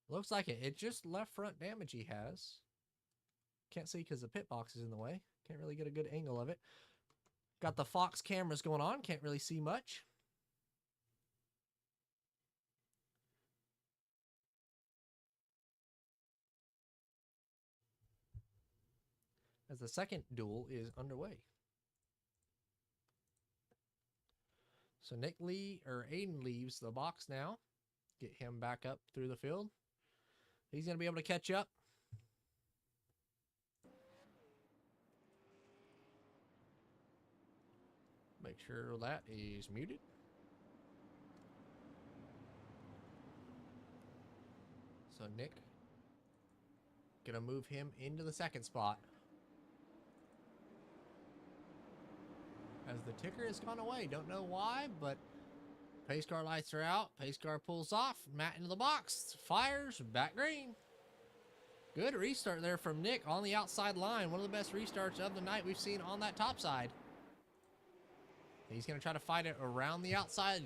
Looks like it. It's just left front damage he has. Can't see because the pit box is in the way. Can't really get a good angle of it. Got the Fox cameras going on. Can't really see much. As the second duel is underway. So Nick Lee, or Aiden leaves the box now. Get him back up through the field. He's going to be able to catch up. Make sure that is muted. So Nick, gonna move him into the 2nd spot. As the ticker has gone away. Don't know why, but pace car lights are out. Pace car pulls off. Matt into the box. Fires. Back green. Good restart there from Nick on the outside line. One of the best restarts of the night we've seen on that top side. He's going to try to fight it around the outside.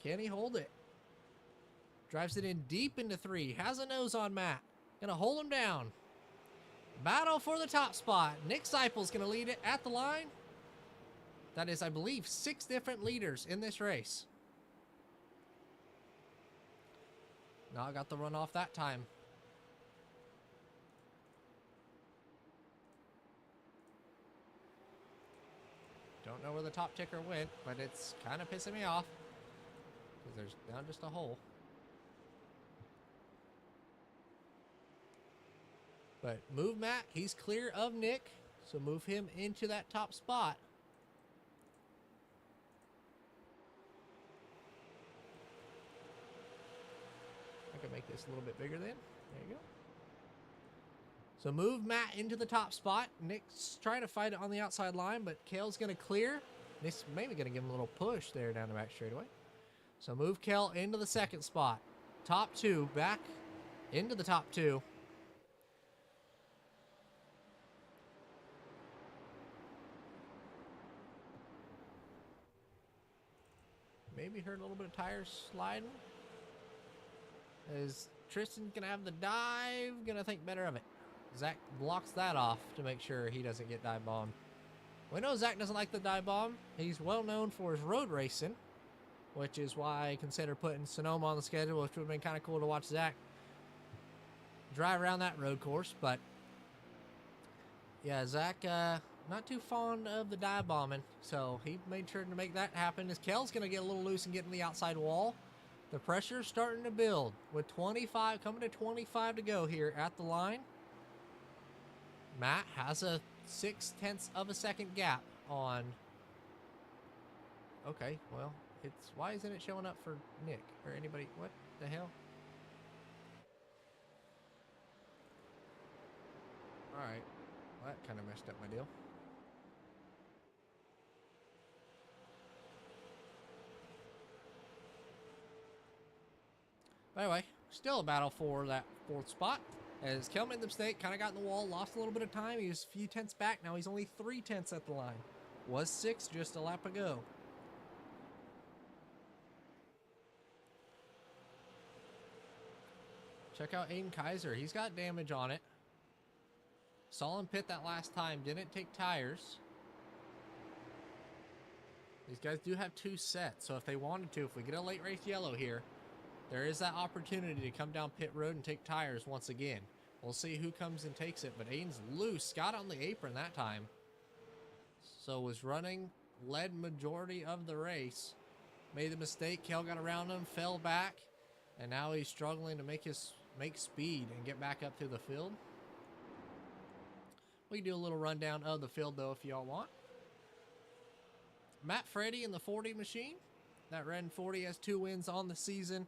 Can he hold it? Drives it in deep into 3. Has a nose on Matt. Going to hold him down. Battle for the top spot. Nick Seipel's going to lead it at the line. That is, I believe, 6 different leaders in this race. Not got the run off that time. know where the top ticker went, but it's kind of pissing me off. Because there's now just a hole. But move Matt. He's clear of Nick. So move him into that top spot. I can make this a little bit bigger then. There you go. So move Matt into the top spot. Nick's trying to fight it on the outside line, but Kale's going to clear. Nick's maybe going to give him a little push there down the back straightaway. So move Kale into the second spot. Top two, back into the top two. Maybe heard a little bit of tires sliding. Is Tristan's going to have the dive? Going to think better of it. Zach blocks that off to make sure he doesn't get dive bombed. We know Zach doesn't like the dive bomb. He's well known for his road racing, which is why I consider putting Sonoma on the schedule, which would have been kind of cool to watch Zach drive around that road course. But yeah, Zach, not too fond of the dive bombing, so he made sure to make that happen. As Kel's going to get a little loose and get in the outside wall. The pressure's starting to build with 25, coming to 25 to go here at the line. Matt has a 0.6 of a second gap on. Okay, well, it's why isn't it showing up for Nick or anybody? What the hell? All right, well, that kind of messed up my deal. But anyway, still a battle for that fourth spot. As Kel made the mistake, kind of got in the wall, lost a little bit of time. He was a few tenths back. Now he's only 0.3 at the line. Was 6 just a lap ago. Check out Aiden Kaiser. He's got damage on it. Saw him pit that last time. Didn't take tires. These guys do have 2 sets. So if they wanted to, if we get a late race yellow here, there is that opportunity to come down pit road and take tires once again. We'll see who comes and takes it, but Aiden's loose. Got on the apron that time. So was running, led majority of the race. Made the mistake. Kel got around him, fell back, and now he's struggling to make speed and get back up through the field. We can do a little rundown of the field though if y'all want. Matt Freddy in the 40 machine. That red 40 has 2 wins on the season.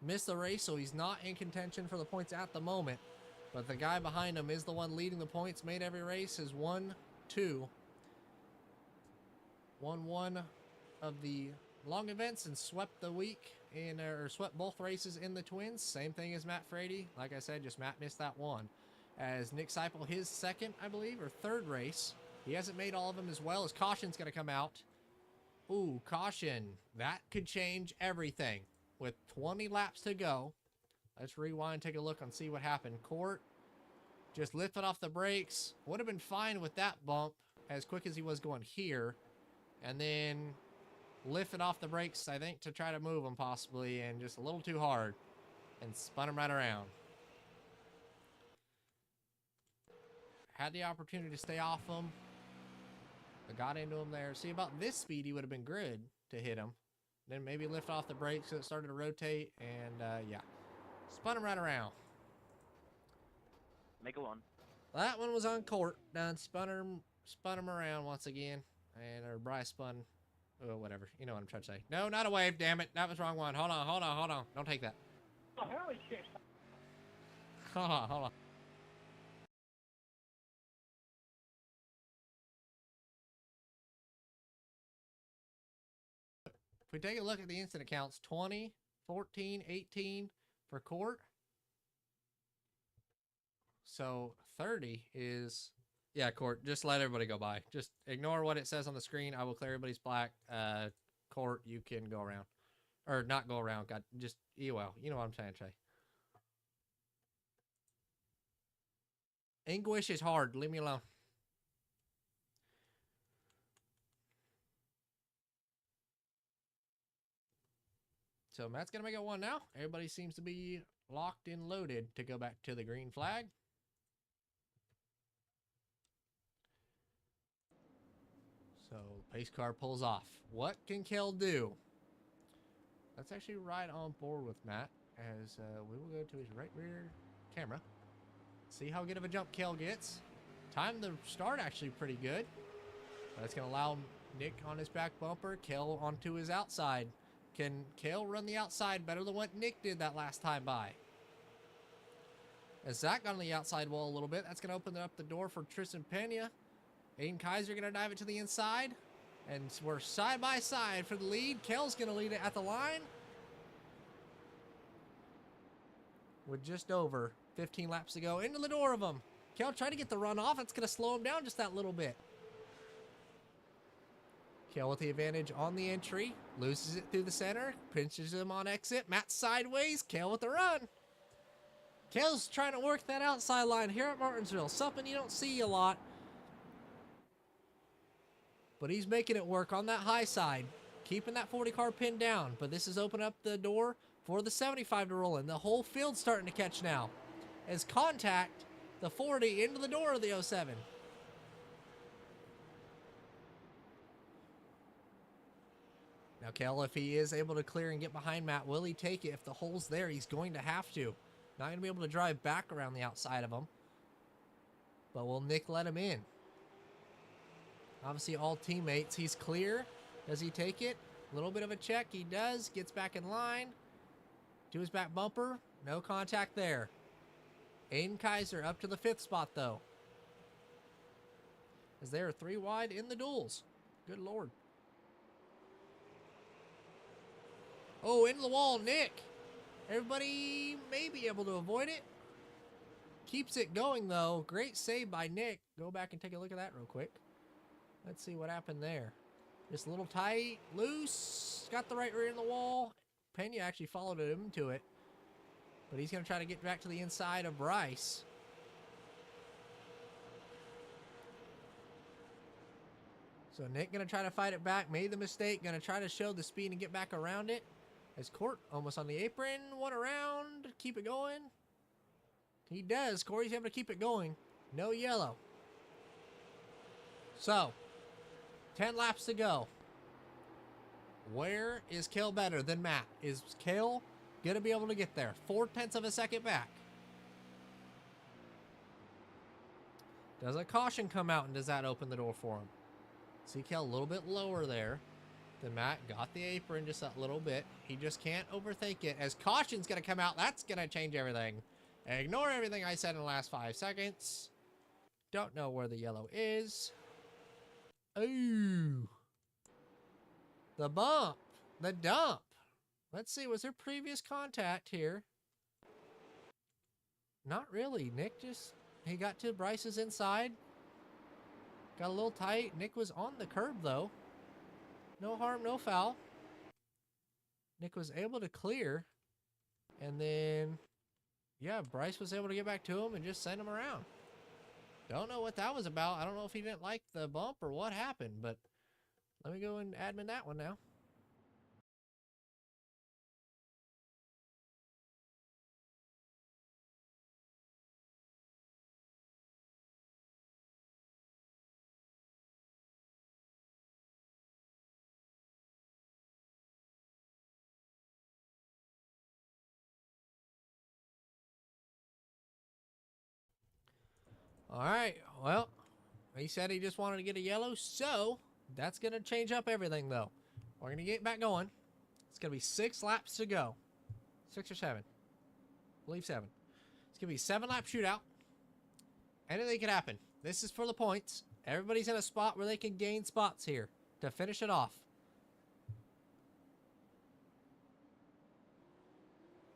Missed the race, so he's not in contention for the points at the moment. But the guy behind him is the one leading the points. Made every race. Has won 2. Won 1 of the long events and swept the week or swept both races in the twins. Same thing as Matt Frady. Like I said, just Matt missed that one. As Nick Seipel, his second, I believe, or third race. He hasn't made all of them as well. As caution's going to come out. Ooh, caution. That could change everything. With 20 laps to go, let's rewind, take a look and see what happened. Court just lifted off the brakes. Would have been fine with that bump as quick as he was going here. And then lifted off the brakes, I think, to try to move him possibly, and just a little too hard. And spun him right around. Had the opportunity to stay off him. I got into him there. See, about this speed, he would have been good to hit him. Then maybe lift off the brakes so it started to rotate, and yeah, spun him right around. Make a one. That one was on Court. Done spun him around once again, and or Bryce spun. Oh, whatever. You know what I'm trying to say. No, not a wave. Damn it, that was the wrong one. Hold on. Don't take that. Oh, holy shit. Hold on. If we take a look at the incident counts, 20, 14, 18 for Court. So 30 is, yeah, Court, just let everybody go by. Just ignore what it says on the screen. I will clear everybody's black. Court, you can go around. Or not go around. God, just EOL. You know what I'm trying to say. English is hard. Leave me alone. So Matt's going to make it 1 now. Everybody seems to be locked and loaded to go back to the green flag. So Pace car pulls off. What can Kel do? Let's actually ride on board with Matt as we will go to his right rear camera. See how good of a jump Kel gets. Time to start actually pretty good. That's going to allow Nick on his back bumper, Kel onto his outside. Can Kel run the outside better than what Nick did that last time by? As Zach got on the outside wall a little bit, that's going to open up the door for Tristan Pena. Aiden Kaiser going to dive it to the inside. And we're side by side for the lead. Kel's going to lead it at the line. With just over 15 laps to go. Into the door of him. Kel tried to get the run off. It's going to slow him down just that little bit. Kel with the advantage on the entry. Loses it through the center. Pinches him on exit. Matt sideways. Kel with the run. Kel's trying to work that outside line here at Martinsville. Something you don't see a lot. But he's making it work on that high side. Keeping that 40 car pinned down. But this has opened up the door for the 75 to roll in. The whole field's starting to catch now. As contact the 40 into the door of the 07. Now, Kel, if he is able to clear and get behind Matt, will he take it? If the hole's there, he's going to have to. Not going to be able to drive back around the outside of him. But will Nick let him in? Obviously, all teammates. He's clear. Does he take it? A little bit of a check. He does. Gets back in line. To his back bumper. No contact there. Aiden Kaiser up to the 5th spot, though. As they are 3 wide in the duels. Good Lord. Oh, into the wall, Nick. Everybody may be able to avoid it. Keeps it going, though. Great save by Nick. Go back and take a look at that real quick. Let's see what happened there. Just a little tight, loose. Got the right rear in the wall. Pena actually followed him to it. But he's going to try to get back to the inside of Bryce. So Nick going to try to fight it back. Made the mistake. Going to try to show the speed and get back around it. As Court almost on the apron. One around. Keep it going. He does. Corey's able to keep it going. No yellow. So, 10 laps to go. Where is Kel better than Matt? Is Kel going to be able to get there? 0.4 of a second back. Does a caution come out, and does that open the door for him? See Kel a little bit lower there than Matt. Got the apron just a little bit. He just can't overthink it. As caution's going to come out, that's going to change everything. Ignore everything I said in the last 5 seconds. Don't know where the yellow is. Ooh. The bump. The dump. Let's see. Was there previous contact here? Not really. Nick just... He got to Bryce's inside. Got a little tight. Nick was on the curb, though. No harm, no foul. Nick was able to clear. And then... Yeah, Bryce was able to get back to him and just send him around. Don't know what that was about. I don't know if he didn't like the bump or what happened, but let me go and admin that one now. All right, well, he said he just wanted to get a yellow, so that's going to change up everything, though. We're going to get back going. It's going to be 6 laps to go. 6 or 7. I believe 7. It's going to be a 7-lap shootout. Anything can happen. This is for the points. Everybody's in a spot where they can gain spots here to finish it off.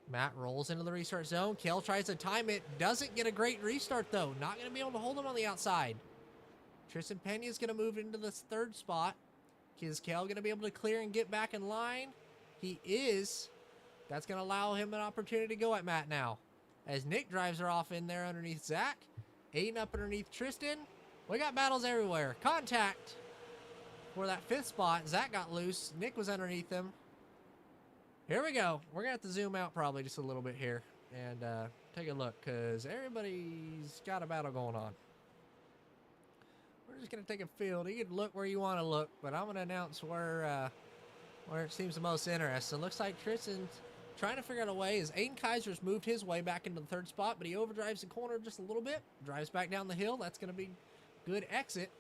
Matt rolls into the restart zone. Kel tries to time it. Doesn't get a great restart, though. Not going to be able to hold him on the outside. Tristan Pena is going to move into the 3rd spot. Is Kel going to be able to clear and get back in line? He is. That's going to allow him an opportunity to go at Matt now. As Nick drives her off in there underneath Zach. Aiden up underneath Tristan. We got battles everywhere. Contact for that 5th spot. Zach got loose. Nick was underneath him. Here we go. We're going to have to zoom out probably just a little bit here and take a look because everybody's got a battle going on. We're just going to take a field. You can look where you want to look, but I'm going to announce where it seems the most interesting. Looks like Tristan's trying to figure out a way as Aiden Kaiser's moved his way back into the third spot, but he overdrives the corner just a little bit, drives back down the hill. That's going to be good exit.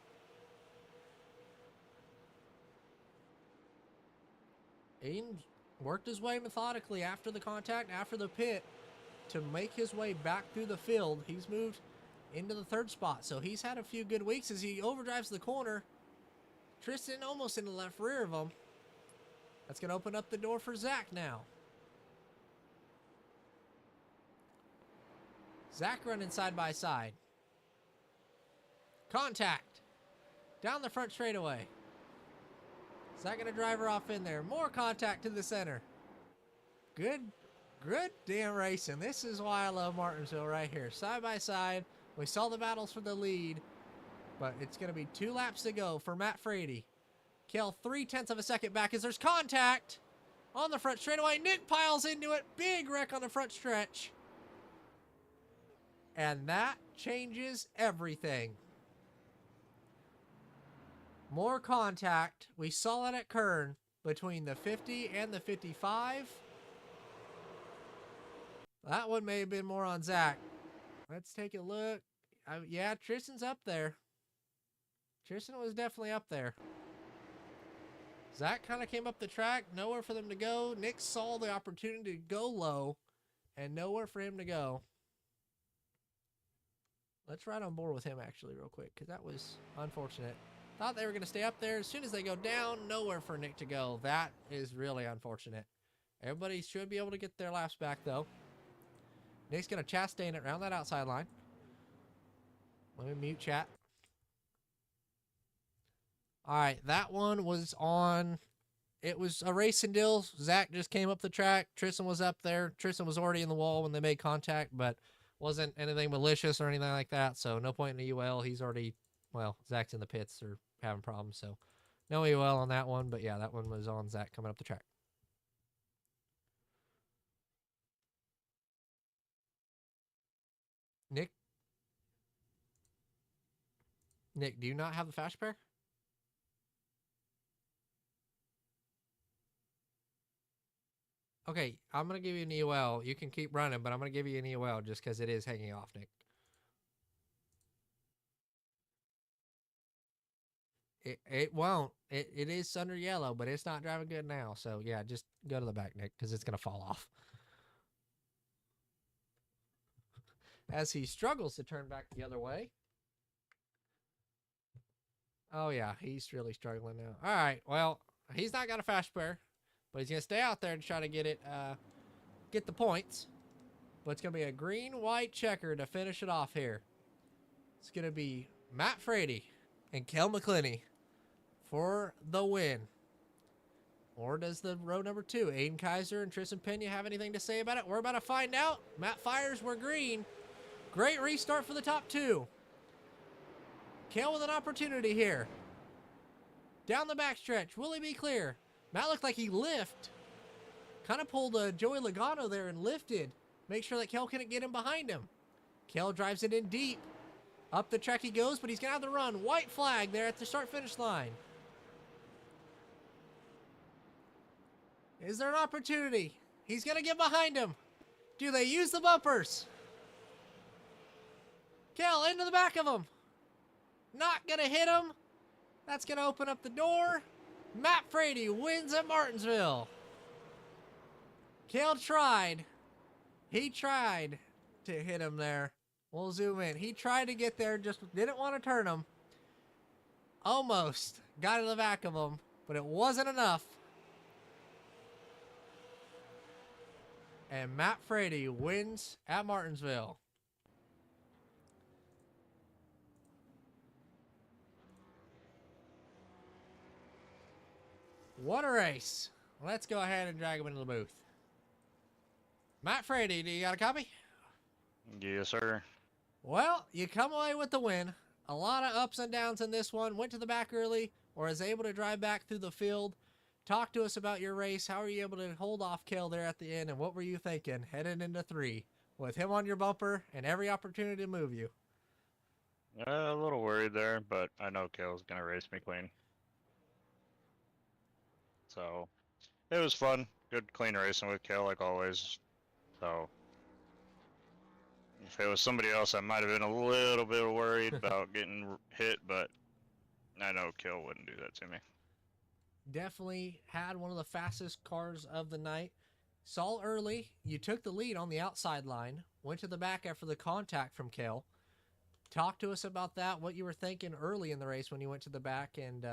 Aiden worked his way methodically after the contact, after the pit, to make his way back through the field. He's moved into the third spot, so he's had a few good weeks as he overdrives the corner. Tristan almost in the left rear of him. That's going to open up the door for Zach now. Zach running side by side. Contact. Down the front straightaway. Zach going to drive her off in there. More contact to the center. Good damn racing. This is why I love Martinsville right here. Side by side. We saw the battles for the lead, but it's going to be 2 laps to go for Matt Frady. Kel 0.3 of a second back as there's contact on the front straightaway. Nick piles into it. Big wreck on the front stretch. And that changes everything. More contact. We saw it at Kern between the 50 and the 55. That one may have been more on Zach. Let's take a look. Yeah, Tristan's up there. Tristan was definitely up there. Zach kind of came up the track. Nowhere for them to go. Nick saw the opportunity to go low and nowhere for him to go. Let's ride on board with him actually real quick because that was unfortunate. Thought they were going to stay up there. As soon as they go down, nowhere for Nick to go. That is really unfortunate. Everybody should be able to get their laps back though. Nick's going to Chastain it around that outside line. Let me mute chat. All right, that one was on. It was a racing deal. Zach just came up the track. Tristan was up there. Tristan was already in the wall when they made contact, but wasn't anything malicious or anything like that. So no point in the UL. He's already, well, Zach's in the pits or having problems. So no UL on that one. But yeah, that one was on Zach coming up the track. Nick, do you not have the fast pair? Okay, I'm going to give you an EOL. You can keep running, but I'm going to give you an EOL just because it is hanging off, Nick. It won't. It is under yellow, but it's not driving good now. So, yeah, just go to the back, Nick, because it's going to fall off. As he struggles to turn back the other way. Oh, yeah, he's really struggling now. All right, well, he's not got a fast pair, but he's going to stay out there and try to get it, get the points. But it's going to be a green-white checker to finish it off here. It's going to be Matt Frady and Kel McClinney for the win. Or does the row number 2, Aiden Kaiser and Tristan Pena, have anything to say about it? We're about to find out. Matt fires, we're green. Great restart for the top 2. Kel with an opportunity here. Down the backstretch. Will he be clear? Matt looked like he lifted. Kind of pulled a Joey Logano there and lifted. Make sure that Kel couldn't get him behind him. Kel drives it in deep. Up the track he goes, but he's going to have the run. White flag there at the start-finish line. Is there an opportunity? He's going to get behind him. Do they use the bumpers? Kel into the back of him. Not going to hit him. That's going to open up the door. Matt Frady wins at Martinsville. Kel tried. He tried to hit him there. We'll zoom in. He tried to get there, just didn't want to turn him. Almost got in the back of him, but it wasn't enough. And Matt Frady wins at Martinsville. What a race. Let's go ahead and drag him into the booth. Matt Frady, do you got a copy? Yes, sir. Well, you come away with the win. A lot of ups and downs in this one. Went to the back early or is able to drive back through the field. Talk to us about your race. How were you able to hold off Kel there at the end? And what were you thinking heading into 3 with him on your bumper and every opportunity to move you? A little worried there, but I know Kale's gonna race me clean. So it was fun. Good clean racing with Kale like always. So if it was somebody else, I might have been a little bit worried about getting hit, but I know Kale wouldn't do that to me. Definitely had one of the fastest cars of the night. Saw early, you took the lead on the outside line, went to the back after the contact from Kale. Talk to us about that, what you were thinking early in the race when you went to the back, and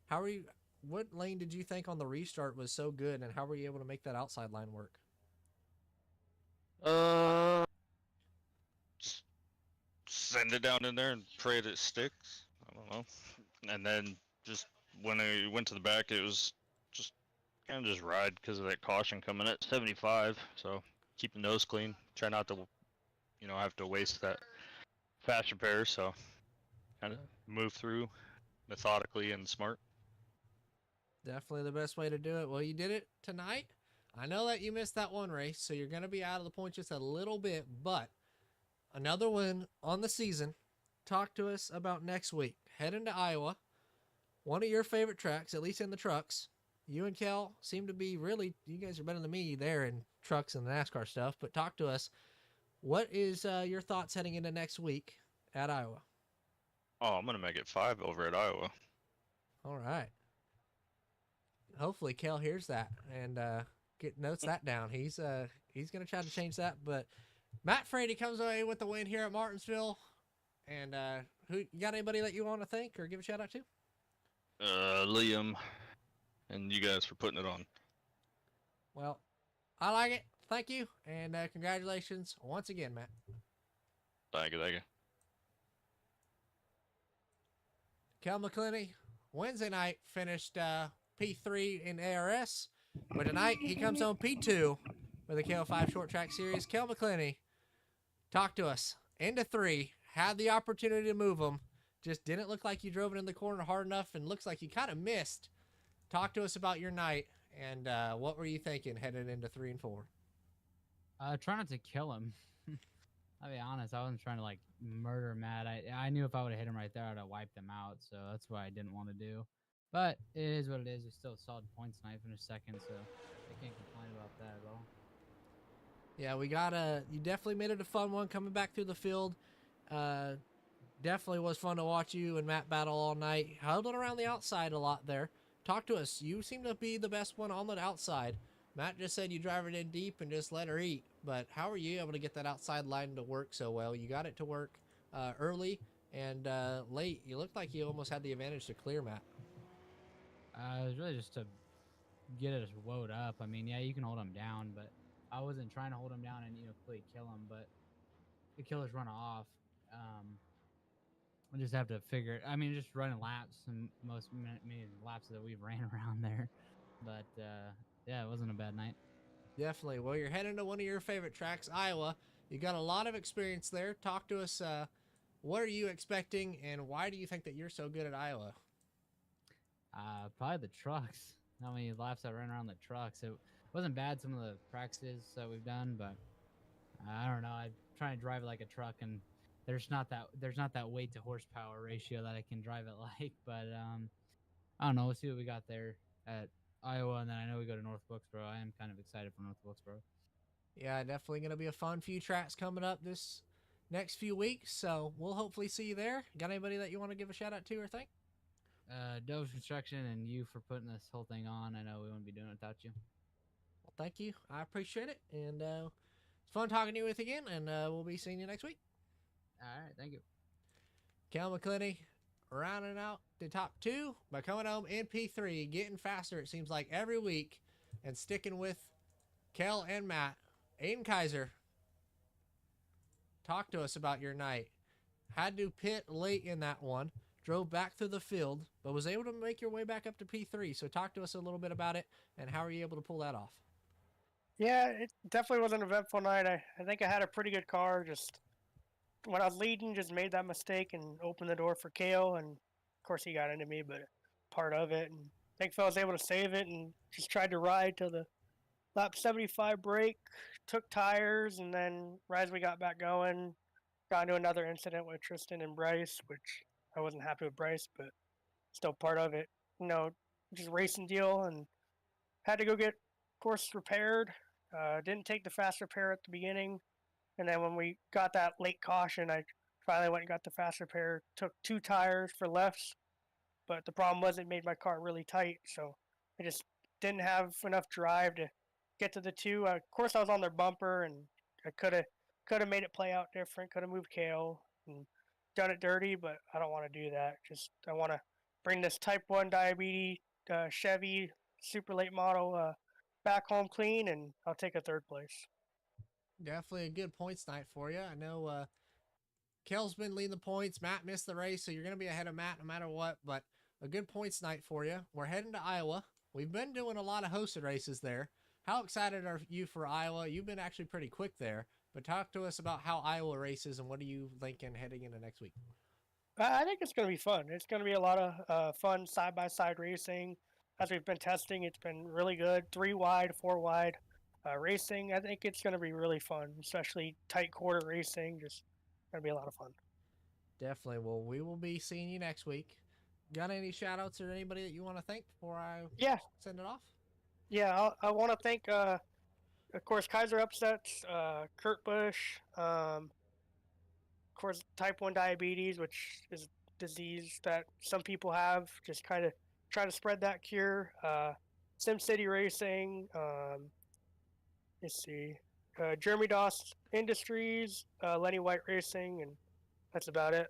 how were you? What lane did you think on the restart was so good, and how were you able to make that outside line work? S- Send it down in there and pray that it sticks. I don't know. And then just when I went to the back, it was just kind of just ride because of that caution coming at 75. So keep the nose clean. Try not to, have to waste that fast repair. So kind of move through methodically and smart. Definitely the best way to do it. Well, you did it tonight. I know that you missed that one race, so you're going to be out of the points just a little bit, but another win on the season. Talk to us about next week. Heading to Iowa, one of your favorite tracks, at least in the trucks. You and Kel seem to be really, you guys are better than me there in trucks and NASCAR stuff, but talk to us. What is your thoughts heading into next week at Iowa? Oh, I'm going to make it 5 over at Iowa. All right. Hopefully Kel hears that and notes that down. He's going to try to change that, but Matt Frady comes away with the win here at Martinsville. And who you got anybody that you want to thank or give a shout out to? Liam and you guys for putting it on. Well, I like it. Thank you. And congratulations once again, Matt. Thank you. Kel McClinney, Wednesday night, finished P3 in ARS. But tonight, he comes home P2 with the K05 Short Track Series. Kel McClinney, talk to us. Into 3, had the opportunity to move him. Just didn't look like you drove it in the corner hard enough and looks like you kind of missed. Talk to us about your night and what were you thinking headed into 3 and 4? Try not to kill him. I'll be honest, I wasn't trying to like murder Matt. I knew if I would have hit him right there, I'd have wiped him out. So that's what I didn't want to do. But it is what it is. It's still solid points tonight, finished second, so I can't complain about that at all. Yeah, you definitely made it a fun one coming back through the field. Definitely was fun to watch you and Matt battle all night. Held it around the outside a lot there. Talk to us. You seem to be the best one on the outside. Matt just said you drive it in deep and just let her eat. But how are you able to get that outside line to work so well? You got it to work early and late. You looked like you almost had the advantage to clear Matt. It was really just to get it woed up. I mean, yeah, you can hold him down, but I wasn't trying to hold him down and completely kill him. But the killers run off. I just have to figure. I mean, just running laps and many laps that we've ran around there. But yeah, it wasn't a bad night. Definitely. Well, you're heading to one of your favorite tracks, Iowa. You got a lot of experience there. Talk to us. What are you expecting, and why do you think that you're so good at Iowa? Probably the trucks. How many laps I ran around the trucks? It wasn't bad. Some of the practices that we've done, but I don't know. I'm trying to drive it like a truck, and there's not that weight to horsepower ratio that I can drive it like. But I don't know. We'll see what we got there at Iowa, and then I know we go to North Wilkesboro. I am kind of excited for North Wilkesboro. Yeah, definitely going to be a fun few tracks coming up this next few weeks. So we'll hopefully see you there. Got anybody that you want to give a shout out to or thank? Dove's Construction and you for putting this whole thing on. I know we wouldn't be doing it without you. Well, thank you. I appreciate it. And it's fun talking to you with again. And we'll be seeing you next week. All right. Thank you. Kel McClinney rounding out the top 2 by coming home in P3, getting faster, it seems like, every week, and sticking with Kel and Matt. Aiden Kaiser, talk to us about your night. Had to pit late in that one, drove back through the field, but was able to make your way back up to P3. So talk to us a little bit about it, and how are you able to pull that off? Yeah, it definitely was an eventful night. I think I had a pretty good car. Just when I was leading, just made that mistake and opened the door for Kale. And of course, he got into me, but part of it. And thankfully, I was able to save it and just tried to ride till the lap 75 break, took tires, and then right as we got back going, got into another incident with Tristan and Bryce, which I wasn't happy with Bryce, but still part of it. Just racing deal, and had to go get course repaired. Didn't take the fast repair at the beginning, and then when we got that late caution, I finally went and got the fast repair. Took 2 tires for lefts, but the problem was it made my car really tight, so I just didn't have enough drive to get to the 2. Of course, I was on their bumper, and I could have made it play out different. Could have moved Kale and done it dirty, but I don't want to do that. Just I want to bring this Type 1 diabetes Chevy super late model back home clean, and I'll take a 3rd place. Definitely a good points night for you. I know Kel's been leading the points. Matt missed the race, so you're going to be ahead of Matt no matter what, but a good points night for you. We're heading to Iowa. We've been doing a lot of hosted races there. How excited are you for Iowa? You've been actually pretty quick there, but talk to us about how Iowa races and what are you thinking heading into next week? I think it's going to be fun. It's going to be a lot of fun side-by-side racing. As we've been testing, it's been really good. 3 wide, 4 wide racing. I think it's going to be really fun, especially tight quarter racing. Just going to be a lot of fun. Definitely. Well, we will be seeing you next week. Got any shout-outs or anybody that you want to thank before I send it off? Yeah, I want to thank, of course, Kaiser Upsets, Kurt Busch, of course, Type 1 diabetes, which is a disease that some people have, just kind of try to spread that cure. SimCity Racing, let's see, Jeremy Doss Industries, Lenny White Racing, and that's about it.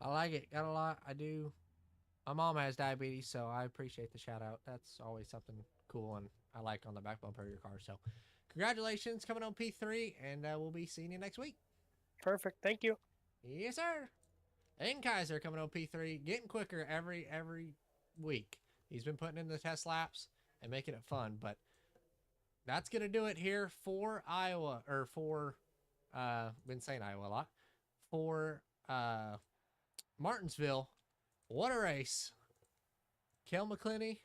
I like it. Got a lot. I do. My mom has diabetes, so I appreciate the shout out. That's always something cool and I like on the back bumper of your car. So congratulations coming on P3, and we'll be seeing you next week. Perfect. Thank you. Yes, sir. And Kaiser coming on P3, getting quicker every week. He's been putting in the test laps and making it fun. But that's going to do it here for Iowa, or for, been saying Iowa a lot, for Martinsville. What a race. Kel McClinney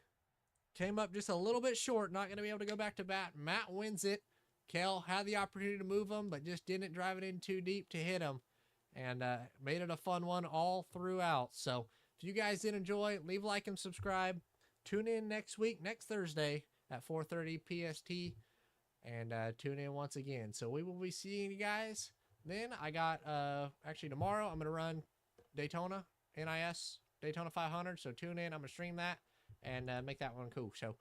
came up just a little bit short, not going to be able to go back to bat. Matt wins it. Kel had the opportunity to move him, but just didn't drive it in too deep to hit him. And made it a fun one all throughout. So if you guys did enjoy, leave a like and subscribe. Tune in next week, next Thursday at 4:30 PST. And tune in once again. So we will be seeing you guys. Then I got, actually tomorrow, I'm going to run Daytona, NIS, Daytona 500. So tune in. I'm going to stream that and make that one cool. So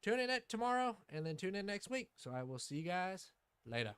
tune in tomorrow and then tune in next week. So I will see you guys later.